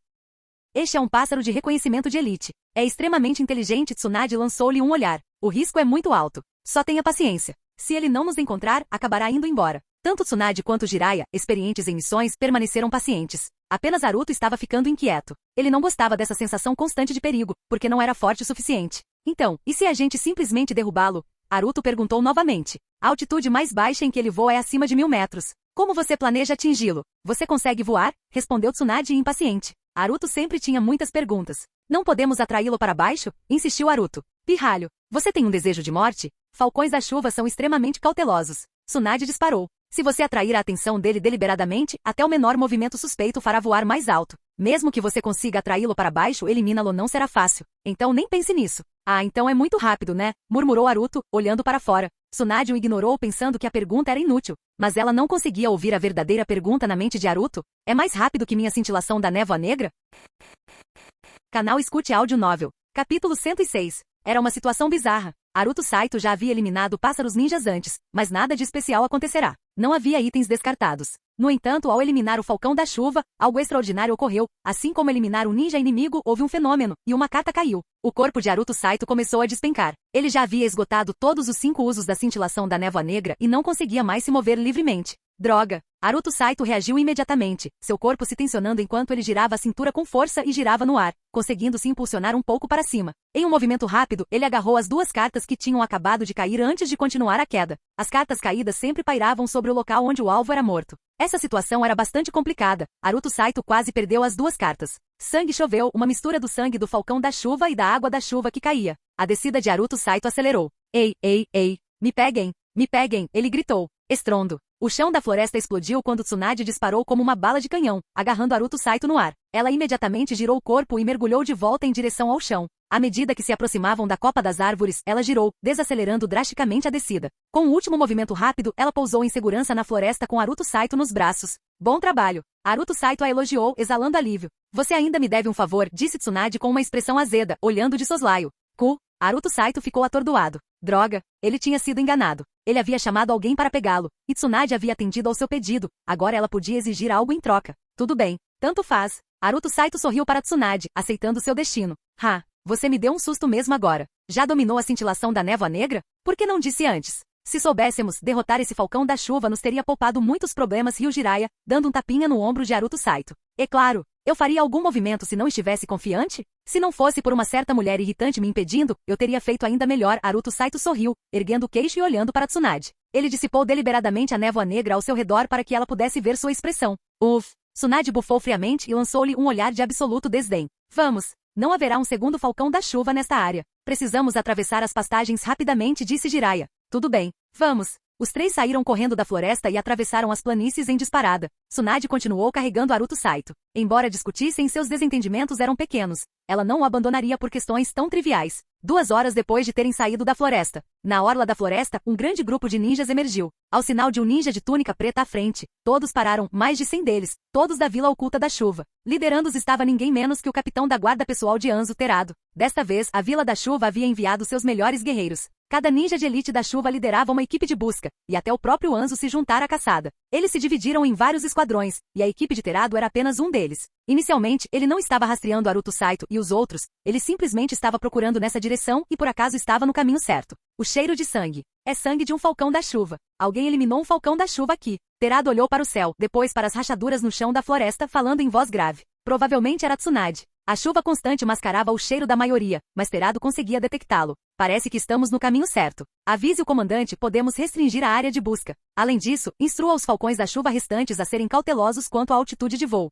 Este é um pássaro de reconhecimento de elite. É extremamente inteligente. Tsunade lançou-lhe um olhar. O risco é muito alto. Só tenha paciência. Se ele não nos encontrar, acabará indo embora. Tanto Tsunade quanto Jiraiya, experientes em missões, permaneceram pacientes. Apenas Aruto estava ficando inquieto. Ele não gostava dessa sensação constante de perigo, porque não era forte o suficiente. Então, e se a gente simplesmente derrubá-lo? Aruto perguntou novamente. A altitude mais baixa em que ele voa é acima de 1000 metros. Como você planeja atingi-lo? Você consegue voar? Respondeu Tsunade impaciente. Aruto sempre tinha muitas perguntas. Não podemos atraí-lo para baixo? Insistiu Aruto. Pirralho, você tem um desejo de morte? Falcões da chuva são extremamente cautelosos. Tsunade disparou. Se você atrair a atenção dele deliberadamente, até o menor movimento suspeito fará voar mais alto. Mesmo que você consiga atraí-lo para baixo, eliminá-lo não será fácil. Então nem pense nisso. Ah, então é muito rápido, né? Murmurou Aruto, olhando para fora. Tsunade o ignorou pensando que a pergunta era inútil. Mas ela não conseguia ouvir a verdadeira pergunta na mente de Aruto. É mais rápido que minha cintilação da névoa negra? Canal Escute Áudio Novel. Capítulo 106. Era uma situação bizarra. Aruto Saito já havia eliminado pássaros ninjas antes, mas nada de especial acontecerá. Não havia itens descartados. No entanto, ao eliminar o falcão da chuva, algo extraordinário ocorreu. Assim como eliminar um ninja inimigo, houve um fenômeno, e uma carta caiu. O corpo de Aruto Saito começou a despencar. Ele já havia esgotado todos os 5 usos da cintilação da névoa negra e não conseguia mais se mover livremente. Droga! Aruto Saito reagiu imediatamente, seu corpo se tensionando enquanto ele girava a cintura com força e girava no ar, conseguindo se impulsionar um pouco para cima. Em um movimento rápido, ele agarrou as 2 cartas que tinham acabado de cair antes de continuar a queda. As cartas caídas sempre pairavam sobre o local onde o alvo era morto. Essa situação era bastante complicada. Aruto Saito quase perdeu as 2 cartas. Sangue choveu, uma mistura do sangue do falcão da chuva e da água da chuva que caía. A descida de Aruto Saito acelerou. Ei, me peguem, ele gritou. Estrondo. O chão da floresta explodiu quando Tsunade disparou como uma bala de canhão, agarrando Aruto Saito no ar. Ela imediatamente girou o corpo e mergulhou de volta em direção ao chão. À medida que se aproximavam da copa das árvores, ela girou, desacelerando drasticamente a descida. Com o último movimento rápido, ela pousou em segurança na floresta com Aruto Saito nos braços. Bom trabalho. Aruto Saito a elogiou, exalando alívio. Você ainda me deve um favor, disse Tsunade com uma expressão azeda, olhando de soslaio. Aruto Saito ficou atordoado. Droga, ele tinha sido enganado. Ele havia chamado alguém para pegá-lo, e Tsunade havia atendido ao seu pedido. Agora ela podia exigir algo em troca. Tudo bem, tanto faz. Aruto Saito sorriu para Tsunade, aceitando seu destino. Você me deu um susto mesmo agora. Já dominou a cintilação da névoa negra? Por que não disse antes? Se soubéssemos, derrotar esse falcão da chuva nos teria poupado muitos problemas. Riu Jiraiya, dando um tapinha no ombro de Aruto Saito. É claro, eu faria algum movimento se não estivesse confiante? Se não fosse por uma certa mulher irritante me impedindo, eu teria feito ainda melhor. Aruto Saito sorriu, erguendo o queixo e olhando para Tsunade. Ele dissipou deliberadamente a névoa negra ao seu redor para que ela pudesse ver sua expressão. Tsunade bufou friamente e lançou-lhe um olhar de absoluto desdém. Vamos! Não haverá um segundo falcão da chuva nesta área. Precisamos atravessar as pastagens rapidamente, disse Jiraiya. Tudo bem, vamos. Os 3 saíram correndo da floresta e atravessaram as planícies em disparada. Tsunade continuou carregando Aruto Saito. Embora discutissem, seus desentendimentos eram pequenos. Ela não o abandonaria por questões tão triviais. 2 horas depois de terem saído da floresta. Na orla da floresta, um grande grupo de ninjas emergiu. Ao sinal de um ninja de túnica preta à frente, todos pararam, mais de 100 deles, todos da Vila Oculta da Chuva. Liderando-os estava ninguém menos que o capitão da guarda pessoal de Anzo Terado. Desta vez, a Vila da Chuva havia enviado seus melhores guerreiros. Cada ninja de elite da chuva liderava uma equipe de busca, e até o próprio Anzo se juntara à caçada. Eles se dividiram em vários esquadrões, e a equipe de Terado era apenas um deles. Inicialmente, ele não estava rastreando Aruto Saito e os outros, ele simplesmente estava procurando nessa direção e por acaso estava no caminho certo. O cheiro de sangue. É sangue de um falcão da chuva. Alguém eliminou um falcão da chuva aqui. Terado olhou para o céu, depois para as rachaduras no chão da floresta, falando em voz grave. Provavelmente era Tsunade. A chuva constante mascarava o cheiro da maioria, mas Terado conseguia detectá-lo. Parece que estamos no caminho certo. Avise o comandante, podemos restringir a área de busca. Além disso, instrua os falcões da chuva restantes a serem cautelosos quanto à altitude de voo.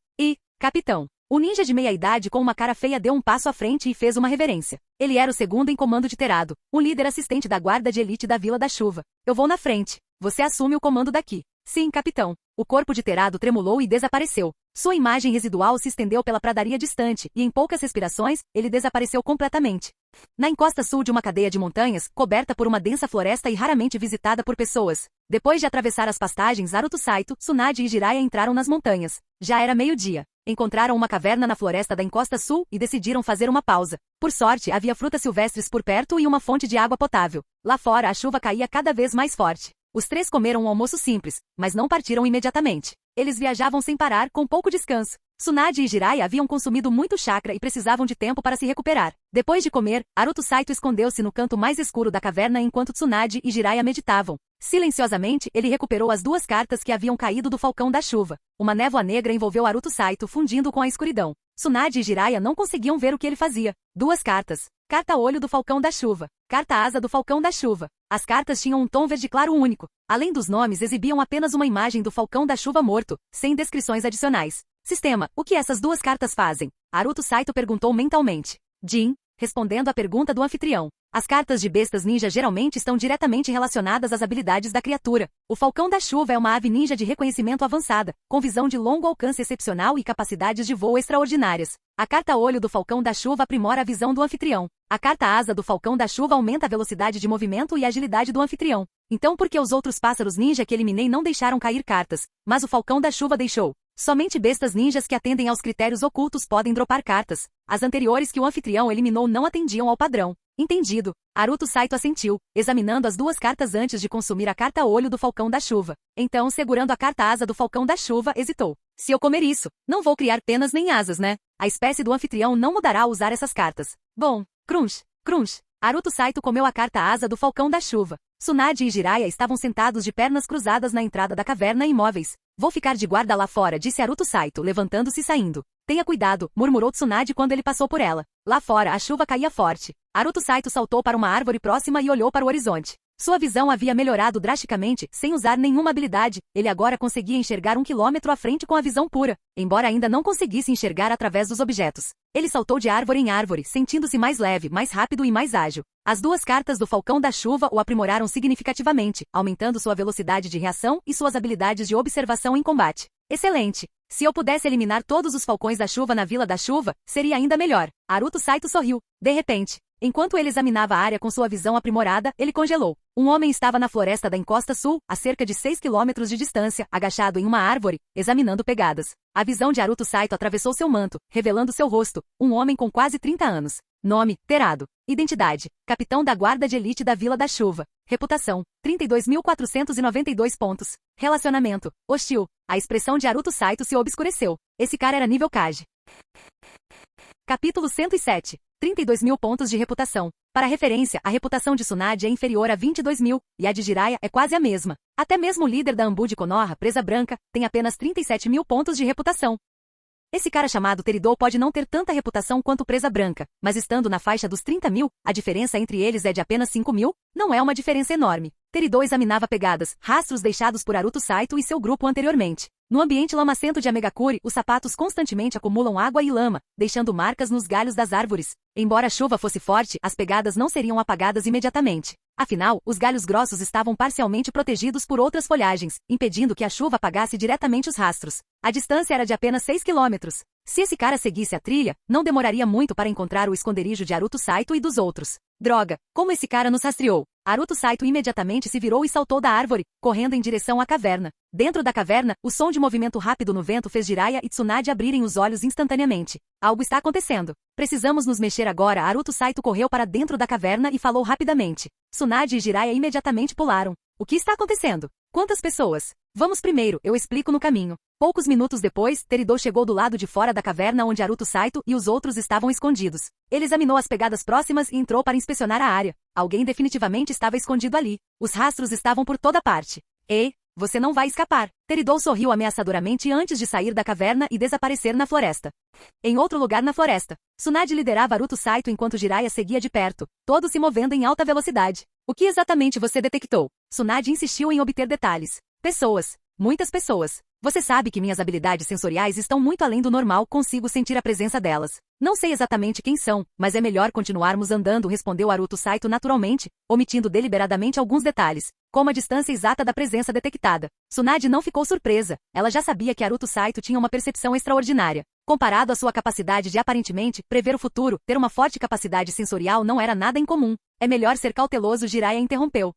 Capitão. O ninja de meia-idade com uma cara feia deu um passo à frente e fez uma reverência. Ele era o segundo em comando de Terado, o líder assistente da guarda de elite da Vila da Chuva. Eu vou na frente. Você assume o comando daqui. Sim, capitão. O corpo de Terado tremulou e desapareceu. Sua imagem residual se estendeu pela pradaria distante, e em poucas respirações, ele desapareceu completamente. Na encosta sul de uma cadeia de montanhas, coberta por uma densa floresta e raramente visitada por pessoas. Depois de atravessar as pastagens, Aruto Saito, Tsunade e Jiraiya entraram nas montanhas. Já era meio-dia. Encontraram uma caverna na floresta da encosta sul e decidiram fazer uma pausa. Por sorte, havia frutas silvestres por perto e uma fonte de água potável. Lá fora, a chuva caía cada vez mais forte. Os três comeram um almoço simples, mas não partiram imediatamente. Eles viajavam sem parar, com pouco descanso. Tsunade e Jiraiya haviam consumido muito chakra e precisavam de tempo para se recuperar. Depois de comer, Aruto Saito escondeu-se no canto mais escuro da caverna enquanto Tsunade e Jiraiya meditavam. Silenciosamente, ele recuperou as duas cartas que haviam caído do falcão da chuva. Uma névoa negra envolveu Aruto Saito, fundindo com a escuridão. Tsunade e Jiraiya não conseguiam ver o que ele fazia. Duas cartas. Carta Olho do Falcão da Chuva. Carta Asa do Falcão da Chuva. As cartas tinham um tom verde claro único. Além dos nomes, exibiam apenas uma imagem do Falcão da Chuva morto, sem descrições adicionais. Sistema, o que essas duas cartas fazem? Aruto Saito perguntou mentalmente. Jin, respondendo à pergunta do anfitrião. As cartas de bestas ninja geralmente estão diretamente relacionadas às habilidades da criatura. O Falcão da Chuva é uma ave ninja de reconhecimento avançada, com visão de longo alcance excepcional e capacidades de voo extraordinárias. A carta Olho do Falcão da Chuva aprimora a visão do anfitrião. A carta Asa do Falcão da Chuva aumenta a velocidade de movimento e agilidade do anfitrião. Então por que os outros pássaros ninja que eliminei não deixaram cair cartas, mas o Falcão da Chuva deixou? Somente bestas ninjas que atendem aos critérios ocultos podem dropar cartas. As anteriores que o anfitrião eliminou não atendiam ao padrão. Entendido. Aruto Saito assentiu, examinando as duas cartas antes de consumir a carta Olho do Falcão da Chuva. Então, segurando a carta Asa do Falcão da Chuva, hesitou. Se eu comer isso, não vou criar penas nem asas, né? A espécie do anfitrião não mudará ao usar essas cartas. Bom, crunch, crunch. Aruto Saito comeu a carta Asa do Falcão da Chuva. Tsunade e Jiraiya estavam sentados de pernas cruzadas na entrada da caverna imóveis. Vou ficar de guarda lá fora, disse Aruto Saito, levantando-se e saindo. Tenha cuidado, murmurou Tsunade quando ele passou por ela. Lá fora, a chuva caía forte. Aruto Saito saltou para uma árvore próxima e olhou para o horizonte. Sua visão havia melhorado drasticamente, sem usar nenhuma habilidade. Ele agora conseguia enxergar 1 quilômetro à frente com a visão pura, embora ainda não conseguisse enxergar através dos objetos. Ele saltou de árvore em árvore, sentindo-se mais leve, mais rápido e mais ágil. As duas cartas do Falcão da Chuva o aprimoraram significativamente, aumentando sua velocidade de reação e suas habilidades de observação em combate. Excelente! Se eu pudesse eliminar todos os Falcões da Chuva na Vila da Chuva, seria ainda melhor. Aruto Saito sorriu. De repente, enquanto ele examinava a área com sua visão aprimorada, ele congelou. Um homem estava na floresta da encosta sul, a cerca de 6 quilômetros de distância, agachado em uma árvore, examinando pegadas. A visão de Aruto Saito atravessou seu manto, revelando seu rosto, um homem com quase 30 anos. Nome, Terado. Identidade, capitão da guarda de elite da Vila da Chuva. Reputação, 32.492 pontos. Relacionamento, hostil. A expressão de Aruto Saito se obscureceu. Esse cara era nível Kage. Capítulo 107. 32.000 pontos de reputação. Para referência, a reputação de Tsunade é inferior a 22.000, e a de Jiraiya é quase a mesma. Até mesmo o líder da Ambu de Konoha, Presa Branca, tem apenas 37.000 pontos de reputação. Esse cara chamado Teridou pode não ter tanta reputação quanto Presa Branca, mas estando na faixa dos 30.000, a diferença entre eles é de apenas 5.000, não é uma diferença enorme. Teridou examinava pegadas, rastros deixados por Aruto Saito e seu grupo anteriormente. No ambiente lamacento de Amegakure, os sapatos constantemente acumulam água e lama, deixando marcas nos galhos das árvores. Embora a chuva fosse forte, as pegadas não seriam apagadas imediatamente. Afinal, os galhos grossos estavam parcialmente protegidos por outras folhagens, impedindo que a chuva apagasse diretamente os rastros. A distância era de apenas 6 quilômetros. Se esse cara seguisse a trilha, não demoraria muito para encontrar o esconderijo de Aruto Saito e dos outros. Droga, como esse cara nos rastreou? Aruto Saito imediatamente se virou e saltou da árvore, correndo em direção à caverna. Dentro da caverna, o som de movimento rápido no vento fez Jiraiya e Tsunade abrirem os olhos instantaneamente. Algo está acontecendo. Precisamos nos mexer agora. Aruto Saito correu para dentro da caverna e falou rapidamente. Tsunade e Jiraiya imediatamente pularam. O que está acontecendo? Quantas pessoas? Vamos primeiro, eu explico no caminho. Poucos minutos depois, Teridou chegou do lado de fora da caverna onde Aruto Saito e os outros estavam escondidos. Ele examinou as pegadas próximas e entrou para inspecionar a área. Alguém definitivamente estava escondido ali. Os rastros estavam por toda parte. Ei, você não vai escapar. Teridou sorriu ameaçadoramente antes de sair da caverna e desaparecer na floresta. Em outro lugar na floresta, Tsunade liderava Aruto Saito enquanto Jiraiya seguia de perto, todos se movendo em alta velocidade. O que exatamente você detectou? Tsunade insistiu em obter detalhes. Pessoas. Muitas pessoas. Você sabe que minhas habilidades sensoriais estão muito além do normal, consigo sentir a presença delas. Não sei exatamente quem são, mas é melhor continuarmos andando, respondeu Aruto Saito naturalmente, omitindo deliberadamente alguns detalhes, como a distância exata da presença detectada. Tsunade não ficou surpresa, ela já sabia que Aruto Saito tinha uma percepção extraordinária. Comparado à sua capacidade de aparentemente prever o futuro, ter uma forte capacidade sensorial não era nada incomum. É melhor ser cauteloso, Jiraiya interrompeu.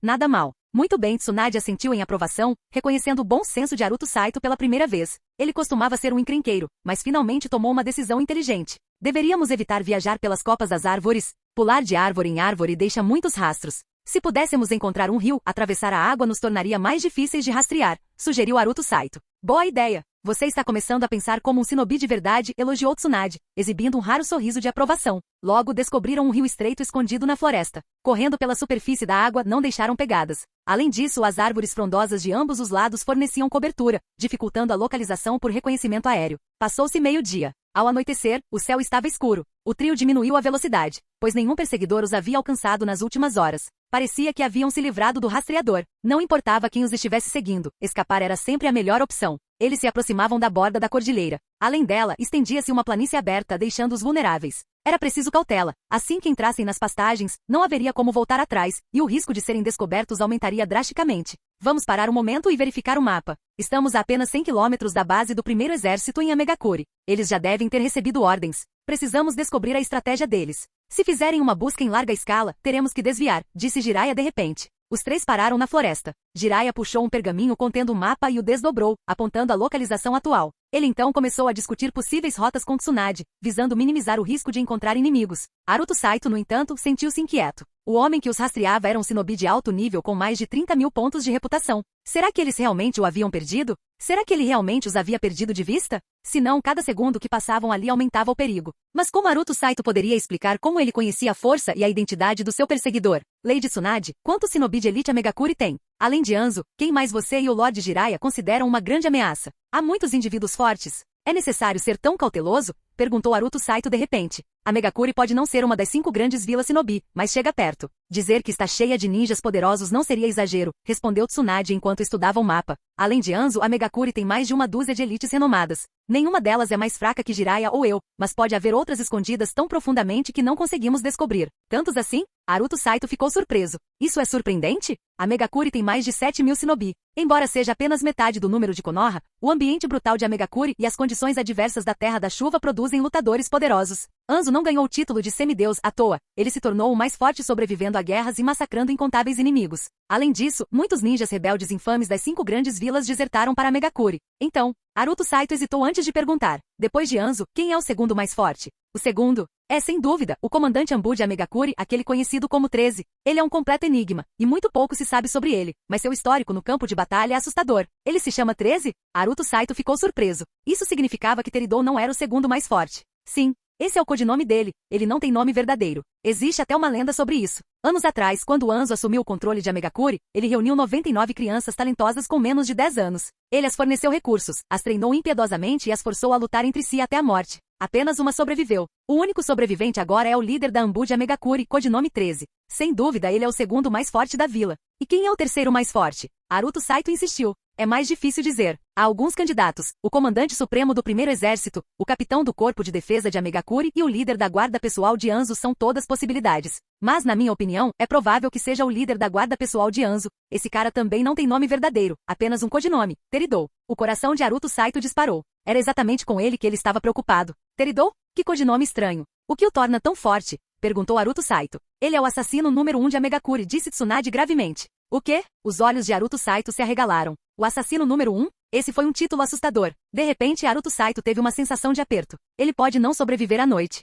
Nada mal. Muito bem, Tsunade assentiu em aprovação, reconhecendo o bom senso de Aruto Saito pela primeira vez. Ele costumava ser um encrenqueiro, mas finalmente tomou uma decisão inteligente. Deveríamos evitar viajar pelas copas das árvores. Pular de árvore em árvore deixa muitos rastros. Se pudéssemos encontrar um rio, atravessar a água nos tornaria mais difíceis de rastrear, sugeriu Aruto Saito. Boa ideia! Você está começando a pensar como um shinobi de verdade, elogiou Tsunade, exibindo um raro sorriso de aprovação. Logo descobriram um rio estreito escondido na floresta. Correndo pela superfície da água, não deixaram pegadas. Além disso, as árvores frondosas de ambos os lados forneciam cobertura, dificultando a localização por reconhecimento aéreo. Passou-se meio-dia. Ao anoitecer, o céu estava escuro. O trio diminuiu a velocidade, pois nenhum perseguidor os havia alcançado nas últimas horas. Parecia que haviam se livrado do rastreador. Não importava quem os estivesse seguindo, escapar era sempre a melhor opção. Eles se aproximavam da borda da cordilheira. Além dela, estendia-se uma planície aberta, deixando-os vulneráveis. Era preciso cautela. Assim que entrassem nas pastagens, não haveria como voltar atrás, e o risco de serem descobertos aumentaria drasticamente. Vamos parar um momento e verificar o mapa. Estamos a apenas 100 quilômetros da base do primeiro exército em Amegakure. Eles já devem ter recebido ordens. Precisamos descobrir a estratégia deles. Se fizerem uma busca em larga escala, teremos que desviar, disse Jiraiya de repente. Os três pararam na floresta. Jiraiya puxou um pergaminho contendo o mapa e o desdobrou, apontando a localização atual. Ele então começou a discutir possíveis rotas com Tsunade, visando minimizar o risco de encontrar inimigos. Aruto Saito, no entanto, sentiu-se inquieto. O homem que os rastreava era um shinobi de alto nível com mais de 30.000 pontos de reputação. Será que eles realmente o haviam perdido? Será que ele realmente os havia perdido de vista? Se não, cada segundo que passavam ali aumentava o perigo. Mas como Aruto Saito poderia explicar como ele conhecia a força e a identidade do seu perseguidor? Lady Tsunade, quantos shinobi de elite Amegakure tem? Além de Anzo, quem mais você e o Lord Jiraiya consideram uma grande ameaça? Há muitos indivíduos fortes. É necessário ser tão cauteloso? Perguntou Aruto Saito de repente. Amegakure pode não ser uma das 5 grandes vilas shinobi, mas chega perto. Dizer que está cheia de ninjas poderosos não seria exagero, respondeu Tsunade enquanto estudava o mapa. Além de Anzo, Amegakure tem mais de uma dúzia de elites renomadas. Nenhuma delas é mais fraca que Jiraiya ou eu, mas pode haver outras escondidas tão profundamente que não conseguimos descobrir. Tantos assim? Aruto Saito ficou surpreso. Isso é surpreendente? Amegakure tem mais de 7.000 shinobi. Embora seja apenas metade do número de Konoha, o ambiente brutal de Amegakure e as condições adversas da Terra da Chuva produzem lutadores poderosos. Anzo não ganhou o título de semideus à toa. Ele se tornou o mais forte sobrevivendo a guerras e massacrando incontáveis inimigos. Além disso, muitos ninjas rebeldes infames das 5 grandes vilas desertaram para Amegakure. Então, Aruto Saito hesitou antes de perguntar. Depois de Anzo, quem é o segundo mais forte? O segundo é, sem dúvida, o comandante Anbu de Amegakure, aquele conhecido como 13. Ele é um completo enigma, e muito pouco se sabe sobre ele, mas seu histórico no campo de batalha é assustador. Ele se chama 13? Aruto Saito ficou surpreso. Isso significava que Teridou não era o segundo mais forte. Sim. Esse é o codinome dele, ele não tem nome verdadeiro. Existe até uma lenda sobre isso. Anos atrás, quando Anzo assumiu o controle de Amegakure, ele reuniu 99 crianças talentosas com menos de 10 anos. Ele as forneceu recursos, as treinou impiedosamente e as forçou a lutar entre si até a morte. Apenas uma sobreviveu. O único sobrevivente agora é o líder da Anbu de Amegakure, codinome 13. Sem dúvida, ele é o segundo mais forte da vila. E quem é o terceiro mais forte? Aruto Saito insistiu. É mais difícil dizer. Há alguns candidatos, o comandante supremo do primeiro exército, o capitão do corpo de defesa de Amegakure e o líder da guarda pessoal de Anzo são todas possibilidades. Mas, na minha opinião, é provável que seja o líder da guarda pessoal de Anzo. Esse cara também não tem nome verdadeiro, apenas um codinome, Teridou. O coração de Aruto Saito disparou. Era exatamente com ele que ele estava preocupado. Teridou? Que codinome estranho. O que o torna tão forte? Perguntou Aruto Saito. Ele é o assassino número 1 de Amegakure, disse Tsunade gravemente. O quê? Os olhos de Aruto Saito se arregalaram. O assassino número 1? Esse foi um título assustador. De repente, Aruto Saito teve uma sensação de aperto. Ele pode não sobreviver à noite.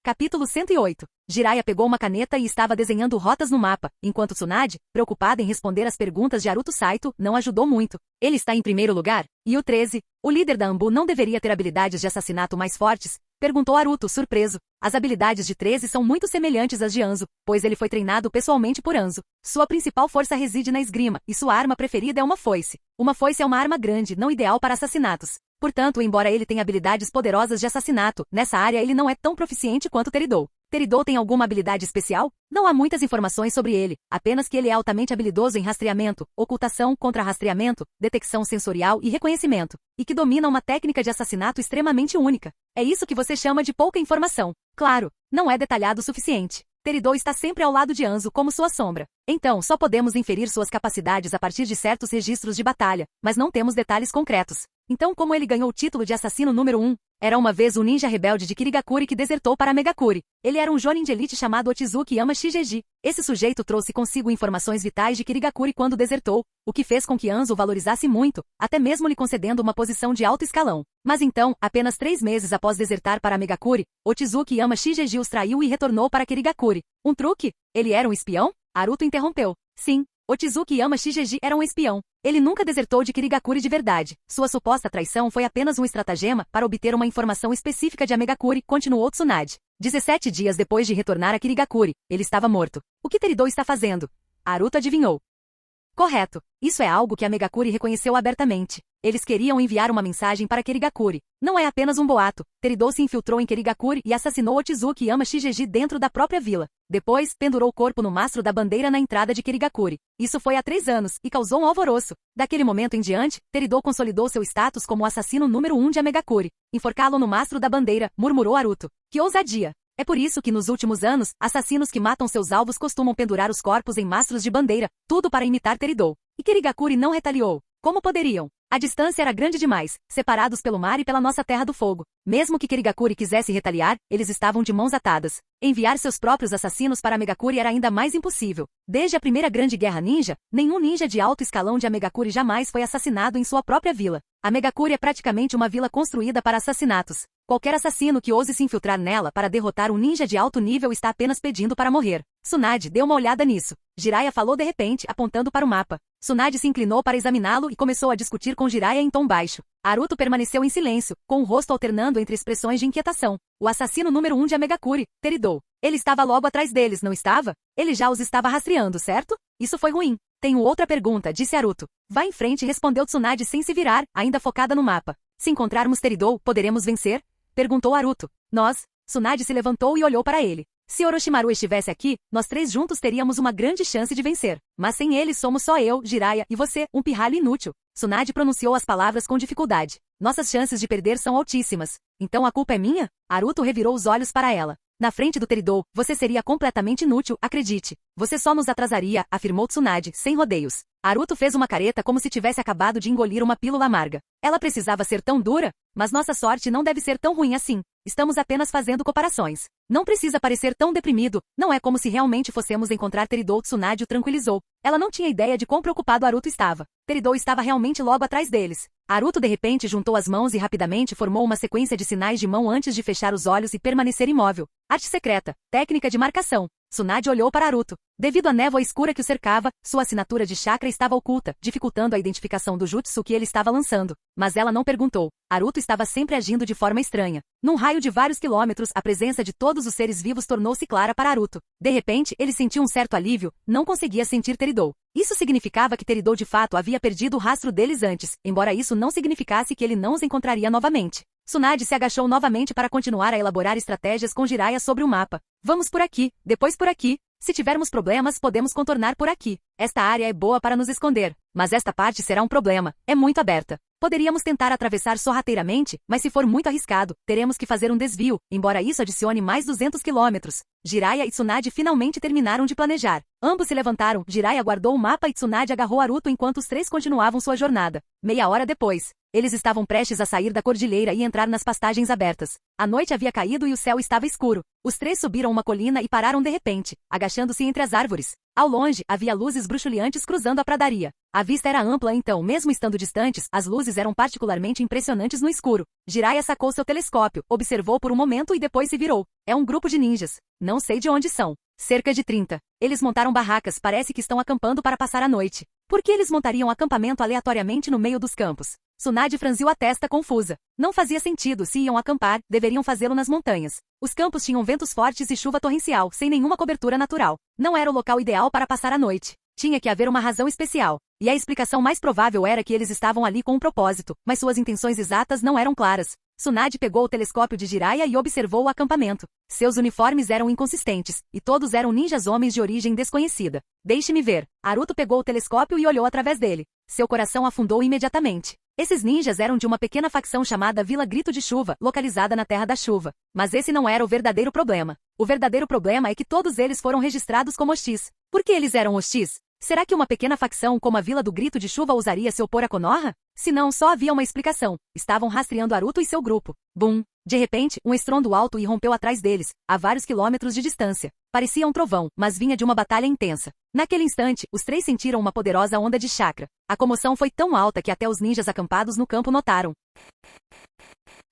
Capítulo 108. Jiraiya pegou uma caneta e estava desenhando rotas no mapa, enquanto Tsunade, preocupada em responder às perguntas de Aruto Saito, não ajudou muito. Ele está em primeiro lugar? E o 13? O líder da Anbu não deveria ter habilidades de assassinato mais fortes? Perguntou Aruto, surpreso. As habilidades de 13 são muito semelhantes às de Anzo, pois ele foi treinado pessoalmente por Anzo. Sua principal força reside na esgrima, e sua arma preferida é uma foice. Uma foice é uma arma grande, não ideal para assassinatos. Portanto, embora ele tenha habilidades poderosas de assassinato, nessa área ele não é tão proficiente quanto Teridou. Teridou tem alguma habilidade especial? Não há muitas informações sobre ele, apenas que ele é altamente habilidoso em rastreamento, ocultação, contra-rastreamento, detecção sensorial e reconhecimento, e que domina uma técnica de assassinato extremamente única. É isso que você chama de pouca informação. Claro, não é detalhado o suficiente. Teridou está sempre ao lado de Anzo como sua sombra. Então, só podemos inferir suas capacidades a partir de certos registros de batalha, mas não temos detalhes concretos. Então, como ele ganhou o título de assassino número 1? Era uma vez um ninja rebelde de Kirigakuri que desertou para Megakuri. Ele era um jonin de elite chamado Ochizuki Yama Shigeji. Esse sujeito trouxe consigo informações vitais de Kirigakuri quando desertou, o que fez com que Anzo o valorizasse muito, até mesmo lhe concedendo uma posição de alto escalão. Mas então, apenas 3 meses após desertar para Megakuri, Ochizuki Yama Shigeji os traiu e retornou para Kirigakuri. Um truque? Ele era um espião? Haruto interrompeu. Sim, Ochizuki Yama Shigeji era um espião. Ele nunca desertou de Kirigakuri de verdade. Sua suposta traição foi apenas um estratagema para obter uma informação específica de Megakuri, continuou Tsunade. 17 dias depois de retornar a Kirigakuri, ele estava morto. O que Teridou está fazendo? Haruto adivinhou. Correto. Isso é algo que a Megakuri reconheceu abertamente. Eles queriam enviar uma mensagem para Kirigakuri. Não é apenas um boato. Teridou se infiltrou em Kirigakuri e assassinou Ochizuki Yama Shigeji dentro da própria vila. Depois, pendurou o corpo no mastro da bandeira na entrada de Kirigakuri. Isso foi há 3 anos, e causou um alvoroço. Daquele momento em diante, Teridou consolidou seu status como o assassino número 1 de Megakuri. Enforcá-lo no mastro da bandeira, murmurou Haruto. Que ousadia! É por isso que nos últimos anos, assassinos que matam seus alvos costumam pendurar os corpos em mastros de bandeira, tudo para imitar Teridou. E Kirigakuri não retaliou. Como poderiam? A distância era grande demais, separados pelo mar e pela nossa Terra do Fogo. Mesmo que Kirigakuri quisesse retaliar, eles estavam de mãos atadas. Enviar seus próprios assassinos para Megakuri era ainda mais impossível. Desde a primeira grande guerra ninja, nenhum ninja de alto escalão de Megakuri jamais foi assassinado em sua própria vila. A Megakuri é praticamente uma vila construída para assassinatos. Qualquer assassino que ouse se infiltrar nela para derrotar um ninja de alto nível está apenas pedindo para morrer. Tsunade deu uma olhada nisso. Jiraiya falou de repente, apontando para o mapa. Tsunade se inclinou para examiná-lo e começou a discutir com Jiraiya em tom baixo. Haruto permaneceu em silêncio, com o rosto alternando entre expressões de inquietação. O assassino número 1 de Megakuri, Teridou. Ele estava logo atrás deles, não estava? Ele já os estava rastreando, certo? Isso foi ruim. Tenho outra pergunta, disse Haruto. Vá em frente, respondeu Tsunade sem se virar, ainda focada no mapa. Se encontrarmos Teridou, poderemos vencer? Perguntou Haruto. Nós? Tsunade se levantou e olhou para ele. Se Orochimaru estivesse aqui, nós 3 juntos teríamos uma grande chance de vencer. Mas sem ele somos só eu, Jiraiya, e você, um pirralho inútil. Tsunade pronunciou as palavras com dificuldade. Nossas chances de perder são altíssimas. Então a culpa é minha? Haruto revirou os olhos para ela. Na frente do Teridou, você seria completamente inútil, acredite. Você só nos atrasaria, afirmou Tsunade, sem rodeios. Haruto fez uma careta como se tivesse acabado de engolir uma pílula amarga. Ela precisava ser tão dura? Mas nossa sorte não deve ser tão ruim assim. Estamos apenas fazendo comparações. Não precisa parecer tão deprimido, não é como se realmente fossemos encontrar Teridou. Tsunade o tranquilizou. Ela não tinha ideia de quão preocupado Haruto estava. Teridou estava realmente logo atrás deles. Haruto de repente juntou as mãos e rapidamente formou uma sequência de sinais de mão antes de fechar os olhos e permanecer imóvel. Arte secreta, técnica de marcação. Tsunade olhou para Haruto. Devido à névoa escura que o cercava, sua assinatura de chakra estava oculta, dificultando a identificação do jutsu que ele estava lançando. Mas ela não perguntou. Haruto estava sempre agindo de forma estranha. Num raio de vários quilômetros, a presença de todos os seres vivos tornou-se clara para Haruto. De repente, ele sentiu um certo alívio, não conseguia sentir Teridou. Isso significava que Teridou de fato havia perdido o rastro deles antes, embora isso não significasse que ele não os encontraria novamente. Tsunade se agachou novamente para continuar a elaborar estratégias com Jiraiya sobre o mapa. Vamos por aqui, depois por aqui. Se tivermos problemas, podemos contornar por aqui. Esta área é boa para nos esconder, mas esta parte será um problema. É muito aberta. Poderíamos tentar atravessar sorrateiramente, mas se for muito arriscado, teremos que fazer um desvio, embora isso adicione mais 200 quilômetros. Jiraiya e Tsunade finalmente terminaram de planejar. Ambos se levantaram, Jiraiya guardou o mapa e Tsunade agarrou Haruto enquanto os 3 continuavam sua jornada. Meia hora depois, eles estavam prestes a sair da cordilheira e entrar nas pastagens abertas. A noite havia caído e o céu estava escuro. Os 3 subiram uma colina e pararam de repente, agachando-se entre as árvores. Ao longe, havia luzes bruxuleantes cruzando a pradaria. A vista era ampla então, mesmo estando distantes, as luzes eram particularmente impressionantes no escuro. Jiraiya sacou seu telescópio, observou por um momento e depois se virou. É um grupo de ninjas. Não sei de onde são. Cerca de 30. Eles montaram barracas, parece que estão acampando para passar a noite. Por que eles montariam acampamento aleatoriamente no meio dos campos? Tsunade franziu a testa confusa. Não fazia sentido, se iam acampar, deveriam fazê-lo nas montanhas. Os campos tinham ventos fortes e chuva torrencial, sem nenhuma cobertura natural. Não era o local ideal para passar a noite. Tinha que haver uma razão especial. E a explicação mais provável era que eles estavam ali com um propósito, mas suas intenções exatas não eram claras. Tsunade pegou o telescópio de Jiraiya e observou o acampamento. Seus uniformes eram inconsistentes, e todos eram ninjas homens de origem desconhecida. Deixe-me ver. Naruto pegou o telescópio e olhou através dele. Seu coração afundou imediatamente. Esses ninjas eram de uma pequena facção chamada Vila Grito de Chuva, localizada na Terra da Chuva. Mas esse não era o verdadeiro problema. O verdadeiro problema é que todos eles foram registrados como hostis. Por que eles eram hostis? Será que uma pequena facção como a Vila do Grito de Chuva ousaria se opor a Konoha? Se não, só havia uma explicação. Estavam rastreando Naruto e seu grupo. Bum! De repente, um estrondo alto irrompeu atrás deles, a vários quilômetros de distância. Parecia um trovão, mas vinha de uma batalha intensa. Naquele instante, os três sentiram uma poderosa onda de chakra. A comoção foi tão alta que até os ninjas acampados no campo notaram.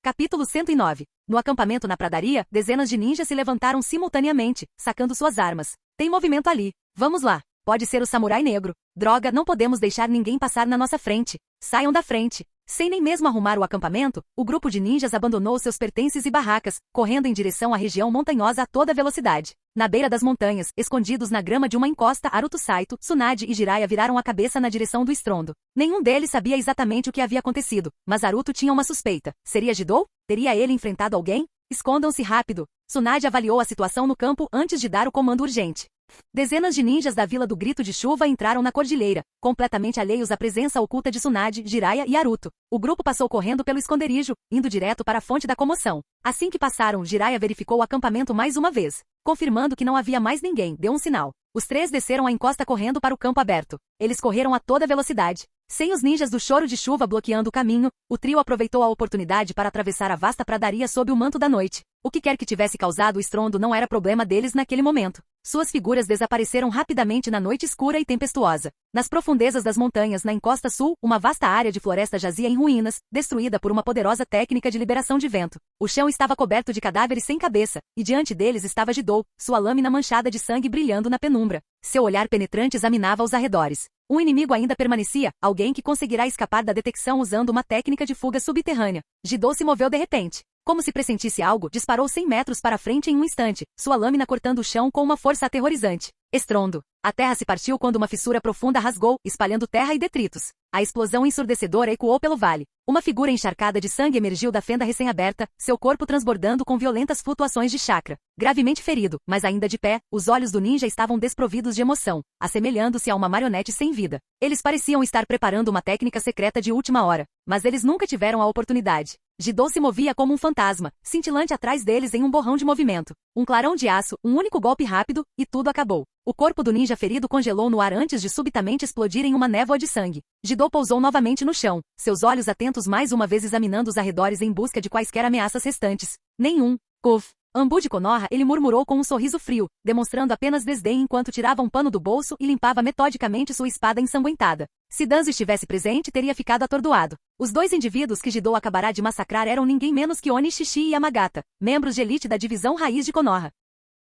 Capítulo 109. No acampamento na pradaria, dezenas de ninjas se levantaram simultaneamente, sacando suas armas. Tem movimento ali. Vamos lá. Pode ser o samurai negro. Droga, não podemos deixar ninguém passar na nossa frente. Saiam da frente. Sem nem mesmo arrumar o acampamento, o grupo de ninjas abandonou seus pertences e barracas, correndo em direção à região montanhosa a toda velocidade. Na beira das montanhas, escondidos na grama de uma encosta, Naruto Saito, Tsunade e Jiraiya viraram a cabeça na direção do estrondo. Nenhum deles sabia exatamente o que havia acontecido, mas Naruto tinha uma suspeita. Seria Jidou? Teria ele enfrentado alguém? Escondam-se rápido. Tsunade avaliou a situação no campo antes de dar o comando urgente. Dezenas de ninjas da Vila do Grito de Chuva entraram na cordilheira, completamente alheios à presença oculta de Tsunade, Jiraiya e Naruto. O grupo passou correndo pelo esconderijo, indo direto para a fonte da comoção. Assim que passaram, Jiraiya verificou o acampamento mais uma vez. Confirmando que não havia mais ninguém, deu um sinal. Os três desceram a encosta correndo para o campo aberto. Eles correram a toda velocidade. Sem os ninjas do choro de chuva bloqueando o caminho, o trio aproveitou a oportunidade para atravessar a vasta pradaria sob o manto da noite. O que quer que tivesse causado o estrondo não era problema deles naquele momento. Suas figuras desapareceram rapidamente na noite escura e tempestuosa. Nas profundezas das montanhas, na encosta sul, uma vasta área de floresta jazia em ruínas, destruída por uma poderosa técnica de liberação de vento. O chão estava coberto de cadáveres sem cabeça, e diante deles estava Jidou, sua lâmina manchada de sangue brilhando na penumbra. Seu olhar penetrante examinava os arredores. Um inimigo ainda permanecia, alguém que conseguirá escapar da detecção usando uma técnica de fuga subterrânea. Jidou se moveu de repente. Como se pressentisse algo, disparou 100 metros para frente em um instante, sua lâmina cortando o chão com uma força aterrorizante. Estrondo. A terra se partiu quando uma fissura profunda rasgou, espalhando terra e detritos. A explosão ensurdecedora ecoou pelo vale. Uma figura encharcada de sangue emergiu da fenda recém-aberta, seu corpo transbordando com violentas flutuações de chakra. Gravemente ferido, mas ainda de pé, os olhos do ninja estavam desprovidos de emoção, assemelhando-se a uma marionete sem vida. Eles pareciam estar preparando uma técnica secreta de última hora, mas eles nunca tiveram a oportunidade. Jidou se movia como um fantasma, cintilante atrás deles em um borrão de movimento. Um clarão de aço, um único golpe rápido, e tudo acabou. O corpo do ninja ferido congelou no ar antes de subitamente explodir em uma névoa de sangue. Jidou pousou novamente no chão, seus olhos atentos mais uma vez examinando os arredores em busca de quaisquer ameaças restantes. Nenhum. Kuf. Ambu de Konoha, ele murmurou com um sorriso frio, demonstrando apenas desdém enquanto tirava um pano do bolso e limpava metodicamente sua espada ensanguentada. Se Danzo estivesse presente, teria ficado atordoado. Os dois indivíduos que Jidou acabará de massacrar eram ninguém menos que Onishi e Yamagata, membros de elite da divisão raiz de Konoha.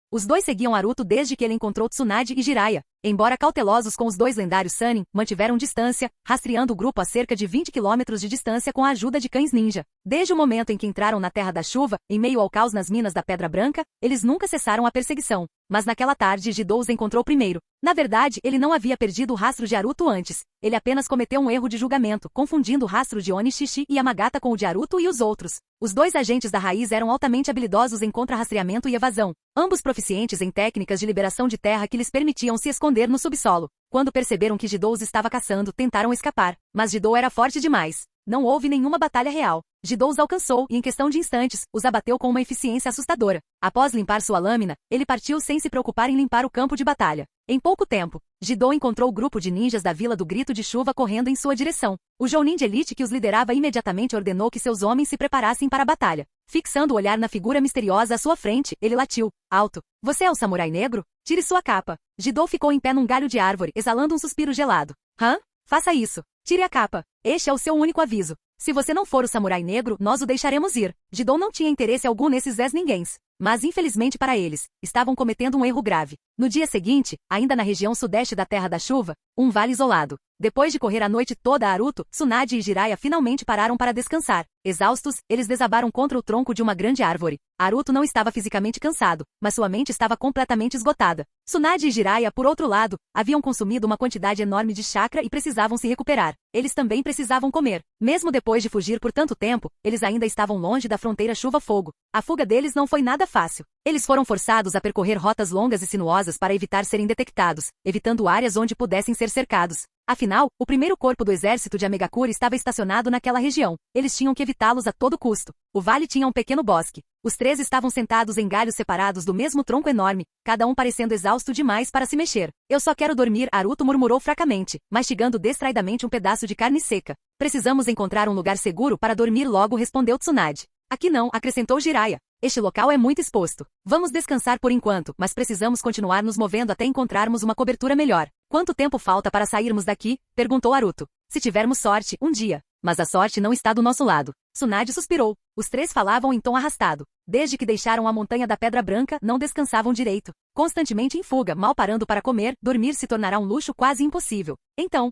Os dois seguiam Naruto desde que ele encontrou Tsunade e Jiraiya. Embora cautelosos com os dois lendários Sannin, mantiveram distância, rastreando o grupo a cerca de 20 quilômetros de distância com a ajuda de cães ninja. Desde o momento em que entraram na Terra da Chuva, em meio ao caos nas minas da Pedra Branca, eles nunca cessaram a perseguição. Mas naquela tarde Jidou os encontrou primeiro. Na verdade, ele não havia perdido o rastro de Naruto antes. Ele apenas cometeu um erro de julgamento, confundindo o rastro de Onishi e Yamagata com o de Naruto e os outros. Os dois agentes da raiz eram altamente habilidosos em contra-rastreamento e evasão, ambos proficientes em técnicas de liberação de terra que lhes permitiam se esconder no subsolo. Quando perceberam que Jidou os estava caçando, tentaram escapar, mas Jidou era forte demais. Não houve nenhuma batalha real. Jidou os alcançou e em questão de instantes, os abateu com uma eficiência assustadora. Após limpar sua lâmina, ele partiu sem se preocupar em limpar o campo de batalha. Em pouco tempo, Jidou encontrou o grupo de ninjas da Vila do Grito de Chuva correndo em sua direção. O Jounin de elite que os liderava imediatamente ordenou que seus homens se preparassem para a batalha. Fixando o olhar na figura misteriosa à sua frente, ele latiu. Alto. Você é o samurai negro? Tire sua capa. Jidou ficou em pé num galho de árvore, exalando um suspiro gelado. Hã? Faça isso. Tire a capa. Este é o seu único aviso. Se você não for o samurai negro, nós o deixaremos ir. Jidou não tinha interesse algum nesses 10 ninguéms. Mas infelizmente para eles, estavam cometendo um erro grave. No dia seguinte, ainda na região sudeste da Terra da Chuva, um vale isolado. Depois de correr a noite toda, Aruto, Tsunade e Jiraiya finalmente pararam para descansar. Exaustos, eles desabaram contra o tronco de uma grande árvore. Aruto não estava fisicamente cansado, mas sua mente estava completamente esgotada. Tsunade e Jiraiya, por outro lado, haviam consumido uma quantidade enorme de chakra e precisavam se recuperar. Eles também precisavam comer. Mesmo depois de fugir por tanto tempo, eles ainda estavam longe da fronteira chuva-fogo. A fuga deles não foi nada fácil. Eles foram forçados a percorrer rotas longas e sinuosas para evitar serem detectados, evitando áreas onde pudessem ser cercados. Afinal, o primeiro corpo do exército de Amegakure estava estacionado naquela região. Eles tinham que evitá-los a todo custo. O vale tinha um pequeno bosque. Os três estavam sentados em galhos separados do mesmo tronco enorme, cada um parecendo exausto demais para se mexer. Eu só quero dormir, Aruto murmurou fracamente, mastigando distraidamente um pedaço de carne seca. Precisamos encontrar um lugar seguro para dormir logo, respondeu Tsunade. Aqui não, acrescentou Jiraiya. Este local é muito exposto. Vamos descansar por enquanto, mas precisamos continuar nos movendo até encontrarmos uma cobertura melhor. Quanto tempo falta para sairmos daqui? Perguntou Aruto. Se tivermos sorte, um dia. Mas a sorte não está do nosso lado. Tsunade suspirou. Os três falavam em tom arrastado. Desde que deixaram a montanha da Pedra Branca, não descansavam direito. Constantemente em fuga, mal parando para comer, dormir se tornará um luxo quase impossível. Então,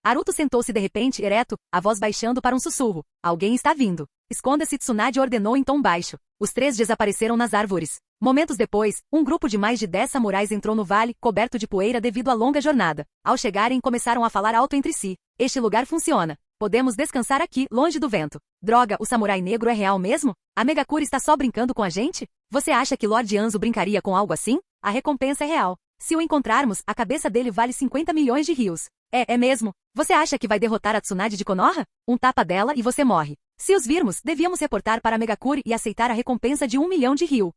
Aruto sentou-se de repente ereto, a voz baixando para um sussurro. Alguém está vindo. Esconda-se, Tsunade ordenou em tom baixo. Os três desapareceram nas árvores. Momentos depois, um grupo de mais de 10 samurais entrou no vale, coberto de poeira devido à longa jornada. Ao chegarem, começaram a falar alto entre si. Este lugar funciona. Podemos descansar aqui, longe do vento. Droga, o samurai negro é real mesmo? A Megakure está só brincando com a gente? Você acha que Lord Anzo brincaria com algo assim? A recompensa é real. Se o encontrarmos, a cabeça dele vale 50 milhões de rios. É mesmo? Você acha que vai derrotar a Tsunade de Konoha? Um tapa dela e você morre. Se os virmos, devíamos reportar para a Megakure e aceitar a recompensa de 1 milhão de ryu.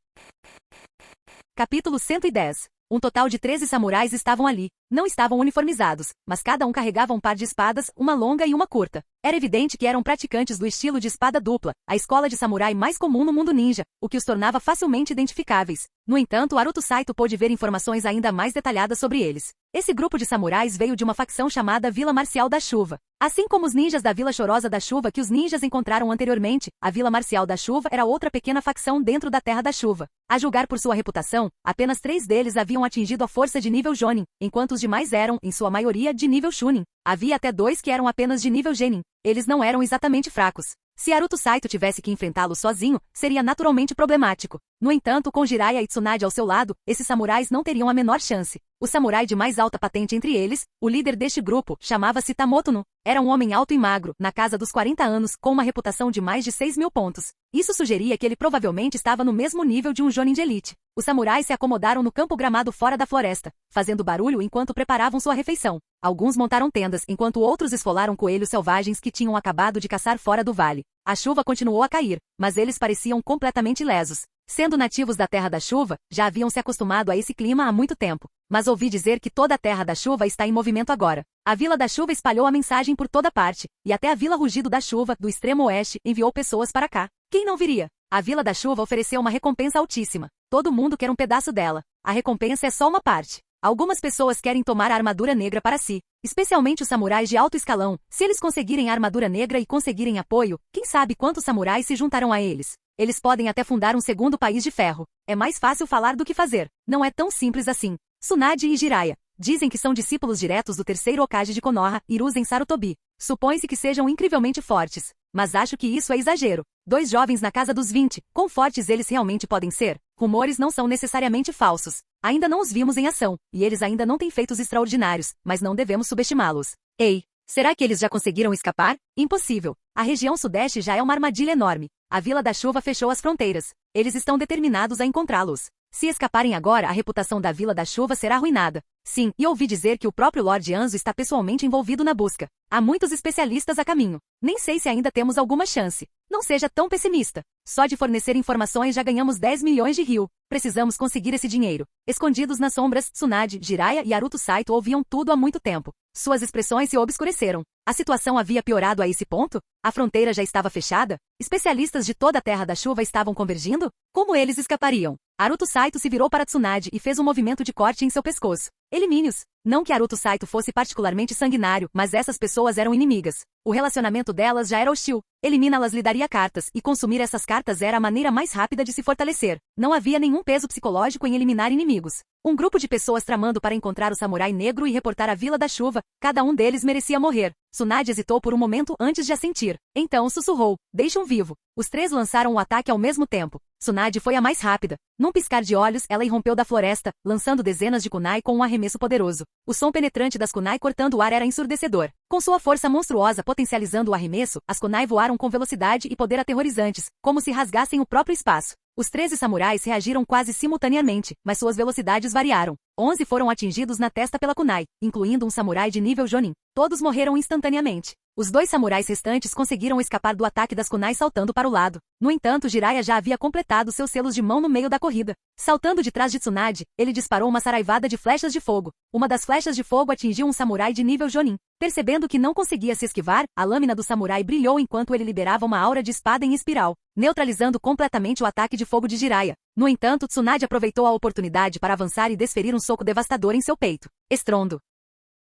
Capítulo 110. Um total de 13 samurais estavam ali. Não estavam uniformizados, mas cada um carregava um par de espadas, uma longa e uma curta. Era evidente que eram praticantes do estilo de espada dupla, a escola de samurai mais comum no mundo ninja, o que os tornava facilmente identificáveis. No entanto, Aruto Saito pôde ver informações ainda mais detalhadas sobre eles. Esse grupo de samurais veio de uma facção chamada Vila Marcial da Chuva. Assim como os ninjas da Vila Chorosa da Chuva que os ninjas encontraram anteriormente, a Vila Marcial da Chuva era outra pequena facção dentro da Terra da Chuva. A julgar por sua reputação, apenas 3 deles haviam atingido a força de nível Jonin, enquanto os demais eram, em sua maioria, de nível Chunin. Havia até 2 que eram apenas de nível Genin. Eles não eram exatamente fracos. Se Aruto Saito tivesse que enfrentá-los sozinho, seria naturalmente problemático. No entanto, com Jiraiya e Tsunade ao seu lado, esses samurais não teriam a menor chance. O samurai de mais alta patente entre eles, o líder deste grupo, chamava-se Tamotono. Era um homem alto e magro, na casa dos 40 anos, com uma reputação de mais de 6.000 pontos. Isso sugeria que ele provavelmente estava no mesmo nível de um Jonin de elite. Os samurais se acomodaram no campo gramado fora da floresta, fazendo barulho enquanto preparavam sua refeição. Alguns montaram tendas, enquanto outros esfolaram coelhos selvagens que tinham acabado de caçar fora do vale. A chuva continuou a cair, mas eles pareciam completamente lesos. Sendo nativos da Terra da Chuva, já haviam se acostumado a esse clima há muito tempo. Mas ouvi dizer que toda a Terra da Chuva está em movimento agora. A Vila da Chuva espalhou a mensagem por toda parte, e até a Vila Rugido da Chuva, do extremo oeste, enviou pessoas para cá. Quem não viria? A Vila da Chuva ofereceu uma recompensa altíssima. Todo mundo quer um pedaço dela. A recompensa é só uma parte. Algumas pessoas querem tomar a armadura negra para si, especialmente os samurais de alto escalão. Se eles conseguirem a armadura negra e conseguirem apoio, quem sabe quantos samurais se juntarão a eles? Eles podem até fundar um segundo país de ferro. É mais fácil falar do que fazer. Não é tão simples assim. Tsunade e Jiraiya dizem que são discípulos diretos do terceiro Hokage de Konoha, Hiruzen Sarutobi. Supõe-se que sejam incrivelmente fortes, mas acho que isso é exagero. 2 jovens na casa dos 20, quão fortes eles realmente podem ser? Rumores não são necessariamente falsos. Ainda não os vimos em ação, e eles ainda não têm feitos extraordinários, mas não devemos subestimá-los. Ei, será que eles já conseguiram escapar? Impossível. A região sudeste já é uma armadilha enorme. A Vila da Chuva fechou as fronteiras. Eles estão determinados a encontrá-los. Se escaparem agora, a reputação da Vila da Chuva será arruinada. Sim, e ouvi dizer que o próprio Lord Anzo está pessoalmente envolvido na busca. Há muitos especialistas a caminho. Nem sei se ainda temos alguma chance. Não seja tão pessimista. Só de fornecer informações já ganhamos 10 milhões de ryu. Precisamos conseguir esse dinheiro. Escondidos nas sombras, Tsunade, Jiraiya e Aruto Saito ouviam tudo há muito tempo. Suas expressões se obscureceram. A situação havia piorado a esse ponto? A fronteira já estava fechada? Especialistas de toda a Terra da Chuva estavam convergindo? Como eles escapariam? Aruto Saito se virou para Tsunade e fez um movimento de corte em seu pescoço. Elimine-os. Não que Aruto Saito fosse particularmente sanguinário, mas essas pessoas eram inimigas. O relacionamento delas já era hostil. Eliminá-las lhe daria cartas, e consumir essas cartas era a maneira mais rápida de se fortalecer. Não havia nenhum peso psicológico em eliminar inimigos. Um grupo de pessoas tramando para encontrar o samurai negro e reportar a Vila da Chuva, cada um deles merecia morrer. Tsunade hesitou por um momento antes de assentir. Então sussurrou, deixe-um vivo. Os três lançaram o ataque ao mesmo tempo. Tsunade foi a mais rápida. Num piscar de olhos, ela irrompeu da floresta, lançando dezenas de kunai com um arremesso poderoso. O som penetrante das kunai cortando o ar era ensurdecedor. Com sua força monstruosa potencializando o arremesso, as kunai voaram com velocidade e poder aterrorizantes, como se rasgassem o próprio espaço. Os 13 samurais reagiram quase simultaneamente, mas suas velocidades variaram. 11 foram atingidos na testa pela kunai, incluindo um samurai de nível Jonin. Todos morreram instantaneamente. Os 2 samurais restantes conseguiram escapar do ataque das kunai saltando para o lado. No entanto, Jiraiya já havia completado seus selos de mão no meio da corrida. Saltando de trás de Tsunade, ele disparou uma saraivada de flechas de fogo. Uma das flechas de fogo atingiu um samurai de nível Jonin. Percebendo que não conseguia se esquivar, a lâmina do samurai brilhou enquanto ele liberava uma aura de espada em espiral, neutralizando completamente o ataque de fogo de Jiraiya. No entanto, Tsunade aproveitou a oportunidade para avançar e desferir um soco devastador em seu peito. Estrondo.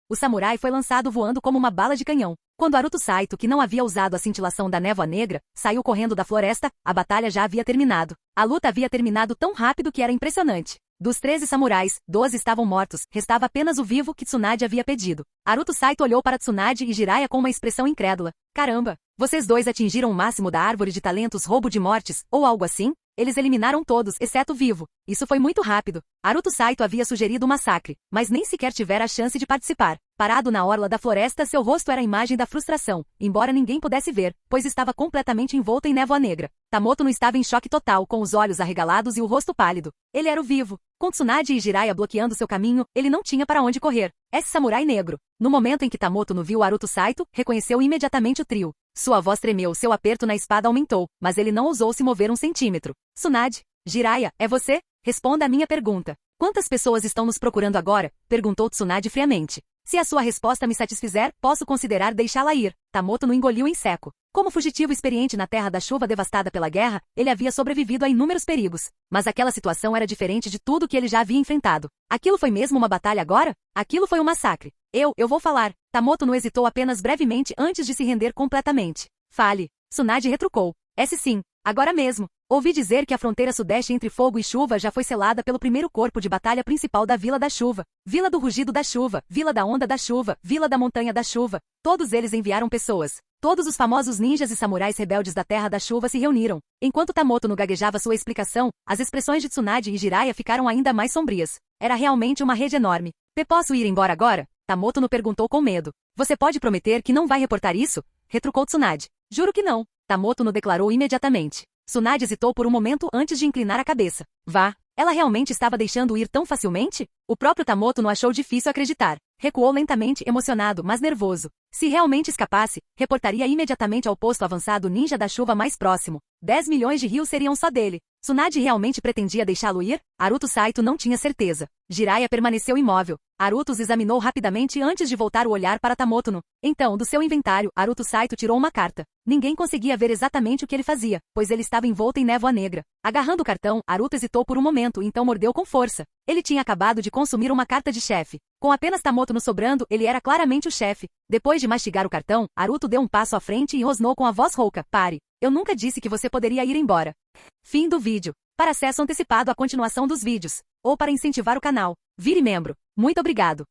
O samurai foi lançado voando como uma bala de canhão. Quando Aruto Saito, que não havia usado a cintilação da névoa negra, saiu correndo da floresta, a batalha já havia terminado. A luta havia terminado tão rápido que era impressionante. Dos 13 samurais, 12 estavam mortos, restava apenas o vivo que Tsunade havia pedido. Aruto Saito olhou para Tsunade e Jiraiya com uma expressão incrédula. Caramba! Vocês dois atingiram o máximo da árvore de talentos roubo de mortes, ou algo assim? Eles eliminaram todos, exceto o vivo. Isso foi muito rápido. Aruto Saito havia sugerido um massacre, mas nem sequer tivera a chance de participar. Parado na orla da floresta, seu rosto era a imagem da frustração, embora ninguém pudesse ver, pois estava completamente envolto em névoa negra. Tamoto não estava em choque total, com os olhos arregalados e o rosto pálido. Ele era o vivo. Com Tsunade e Jiraiya bloqueando seu caminho, ele não tinha para onde correr. Esse samurai negro. No momento em que Tamoto no viu Aruto Saito, reconheceu imediatamente o trio. Sua voz tremeu, seu aperto na espada aumentou, mas ele não ousou se mover um centímetro. Tsunade, Jiraiya, é você? Responda a minha pergunta. Quantas pessoas estão nos procurando agora? Perguntou Tsunade friamente. Se a sua resposta me satisfizer, posso considerar deixá-la ir. Tamoto não engoliu em seco. Como fugitivo experiente na terra da chuva devastada pela guerra, ele havia sobrevivido a inúmeros perigos. Mas aquela situação era diferente de tudo que ele já havia enfrentado. Aquilo foi mesmo uma batalha agora? Aquilo foi um massacre. Eu vou falar. Tamoto não hesitou apenas brevemente antes de se render completamente. Fale. Tsunade retrucou. Esse sim. Agora mesmo. Ouvi dizer que a fronteira sudeste entre fogo e chuva já foi selada pelo primeiro corpo de batalha principal da Vila da Chuva. Vila do Rugido da Chuva, Vila da Onda da Chuva, Vila da Montanha da Chuva. Todos eles enviaram pessoas. Todos os famosos ninjas e samurais rebeldes da Terra da Chuva se reuniram. Enquanto Tamoto no gaguejava sua explicação, as expressões de Tsunade e Jiraiya ficaram ainda mais sombrias. Era realmente uma rede enorme. Posso ir embora agora? Tamoto no perguntou com medo. Você pode prometer que não vai reportar isso? Retrucou Tsunade. Juro que não. Tamoto no declarou imediatamente. Tsunade hesitou por um momento antes de inclinar a cabeça. Vá. Ela realmente estava deixando ir tão facilmente? O próprio Tamoto não achou difícil acreditar. Recuou lentamente, emocionado, mas nervoso. Se realmente escapasse, reportaria imediatamente ao posto avançado ninja da chuva mais próximo. 10 milhões de rios seriam só dele. Tsunade realmente pretendia deixá-lo ir? Aruto Saito não tinha certeza. Jiraiya permaneceu imóvel. Aruto os examinou rapidamente antes de voltar o olhar para Tamoto. Então, do seu inventário, Aruto Saito tirou uma carta. Ninguém conseguia ver exatamente o que ele fazia, pois ele estava envolto em névoa negra. Agarrando o cartão, Aruto hesitou por um momento, então mordeu com força. Ele tinha acabado de consumir uma carta de chefe. Com apenas Tamoto no sobrando, ele era claramente o chefe. Depois de mastigar o cartão, Aruto deu um passo à frente e rosnou com a voz rouca. Pare. Eu nunca disse que você poderia ir embora. Fim do vídeo. Para acesso antecipado à continuação dos vídeos, ou para incentivar o canal, vire membro. Muito obrigado.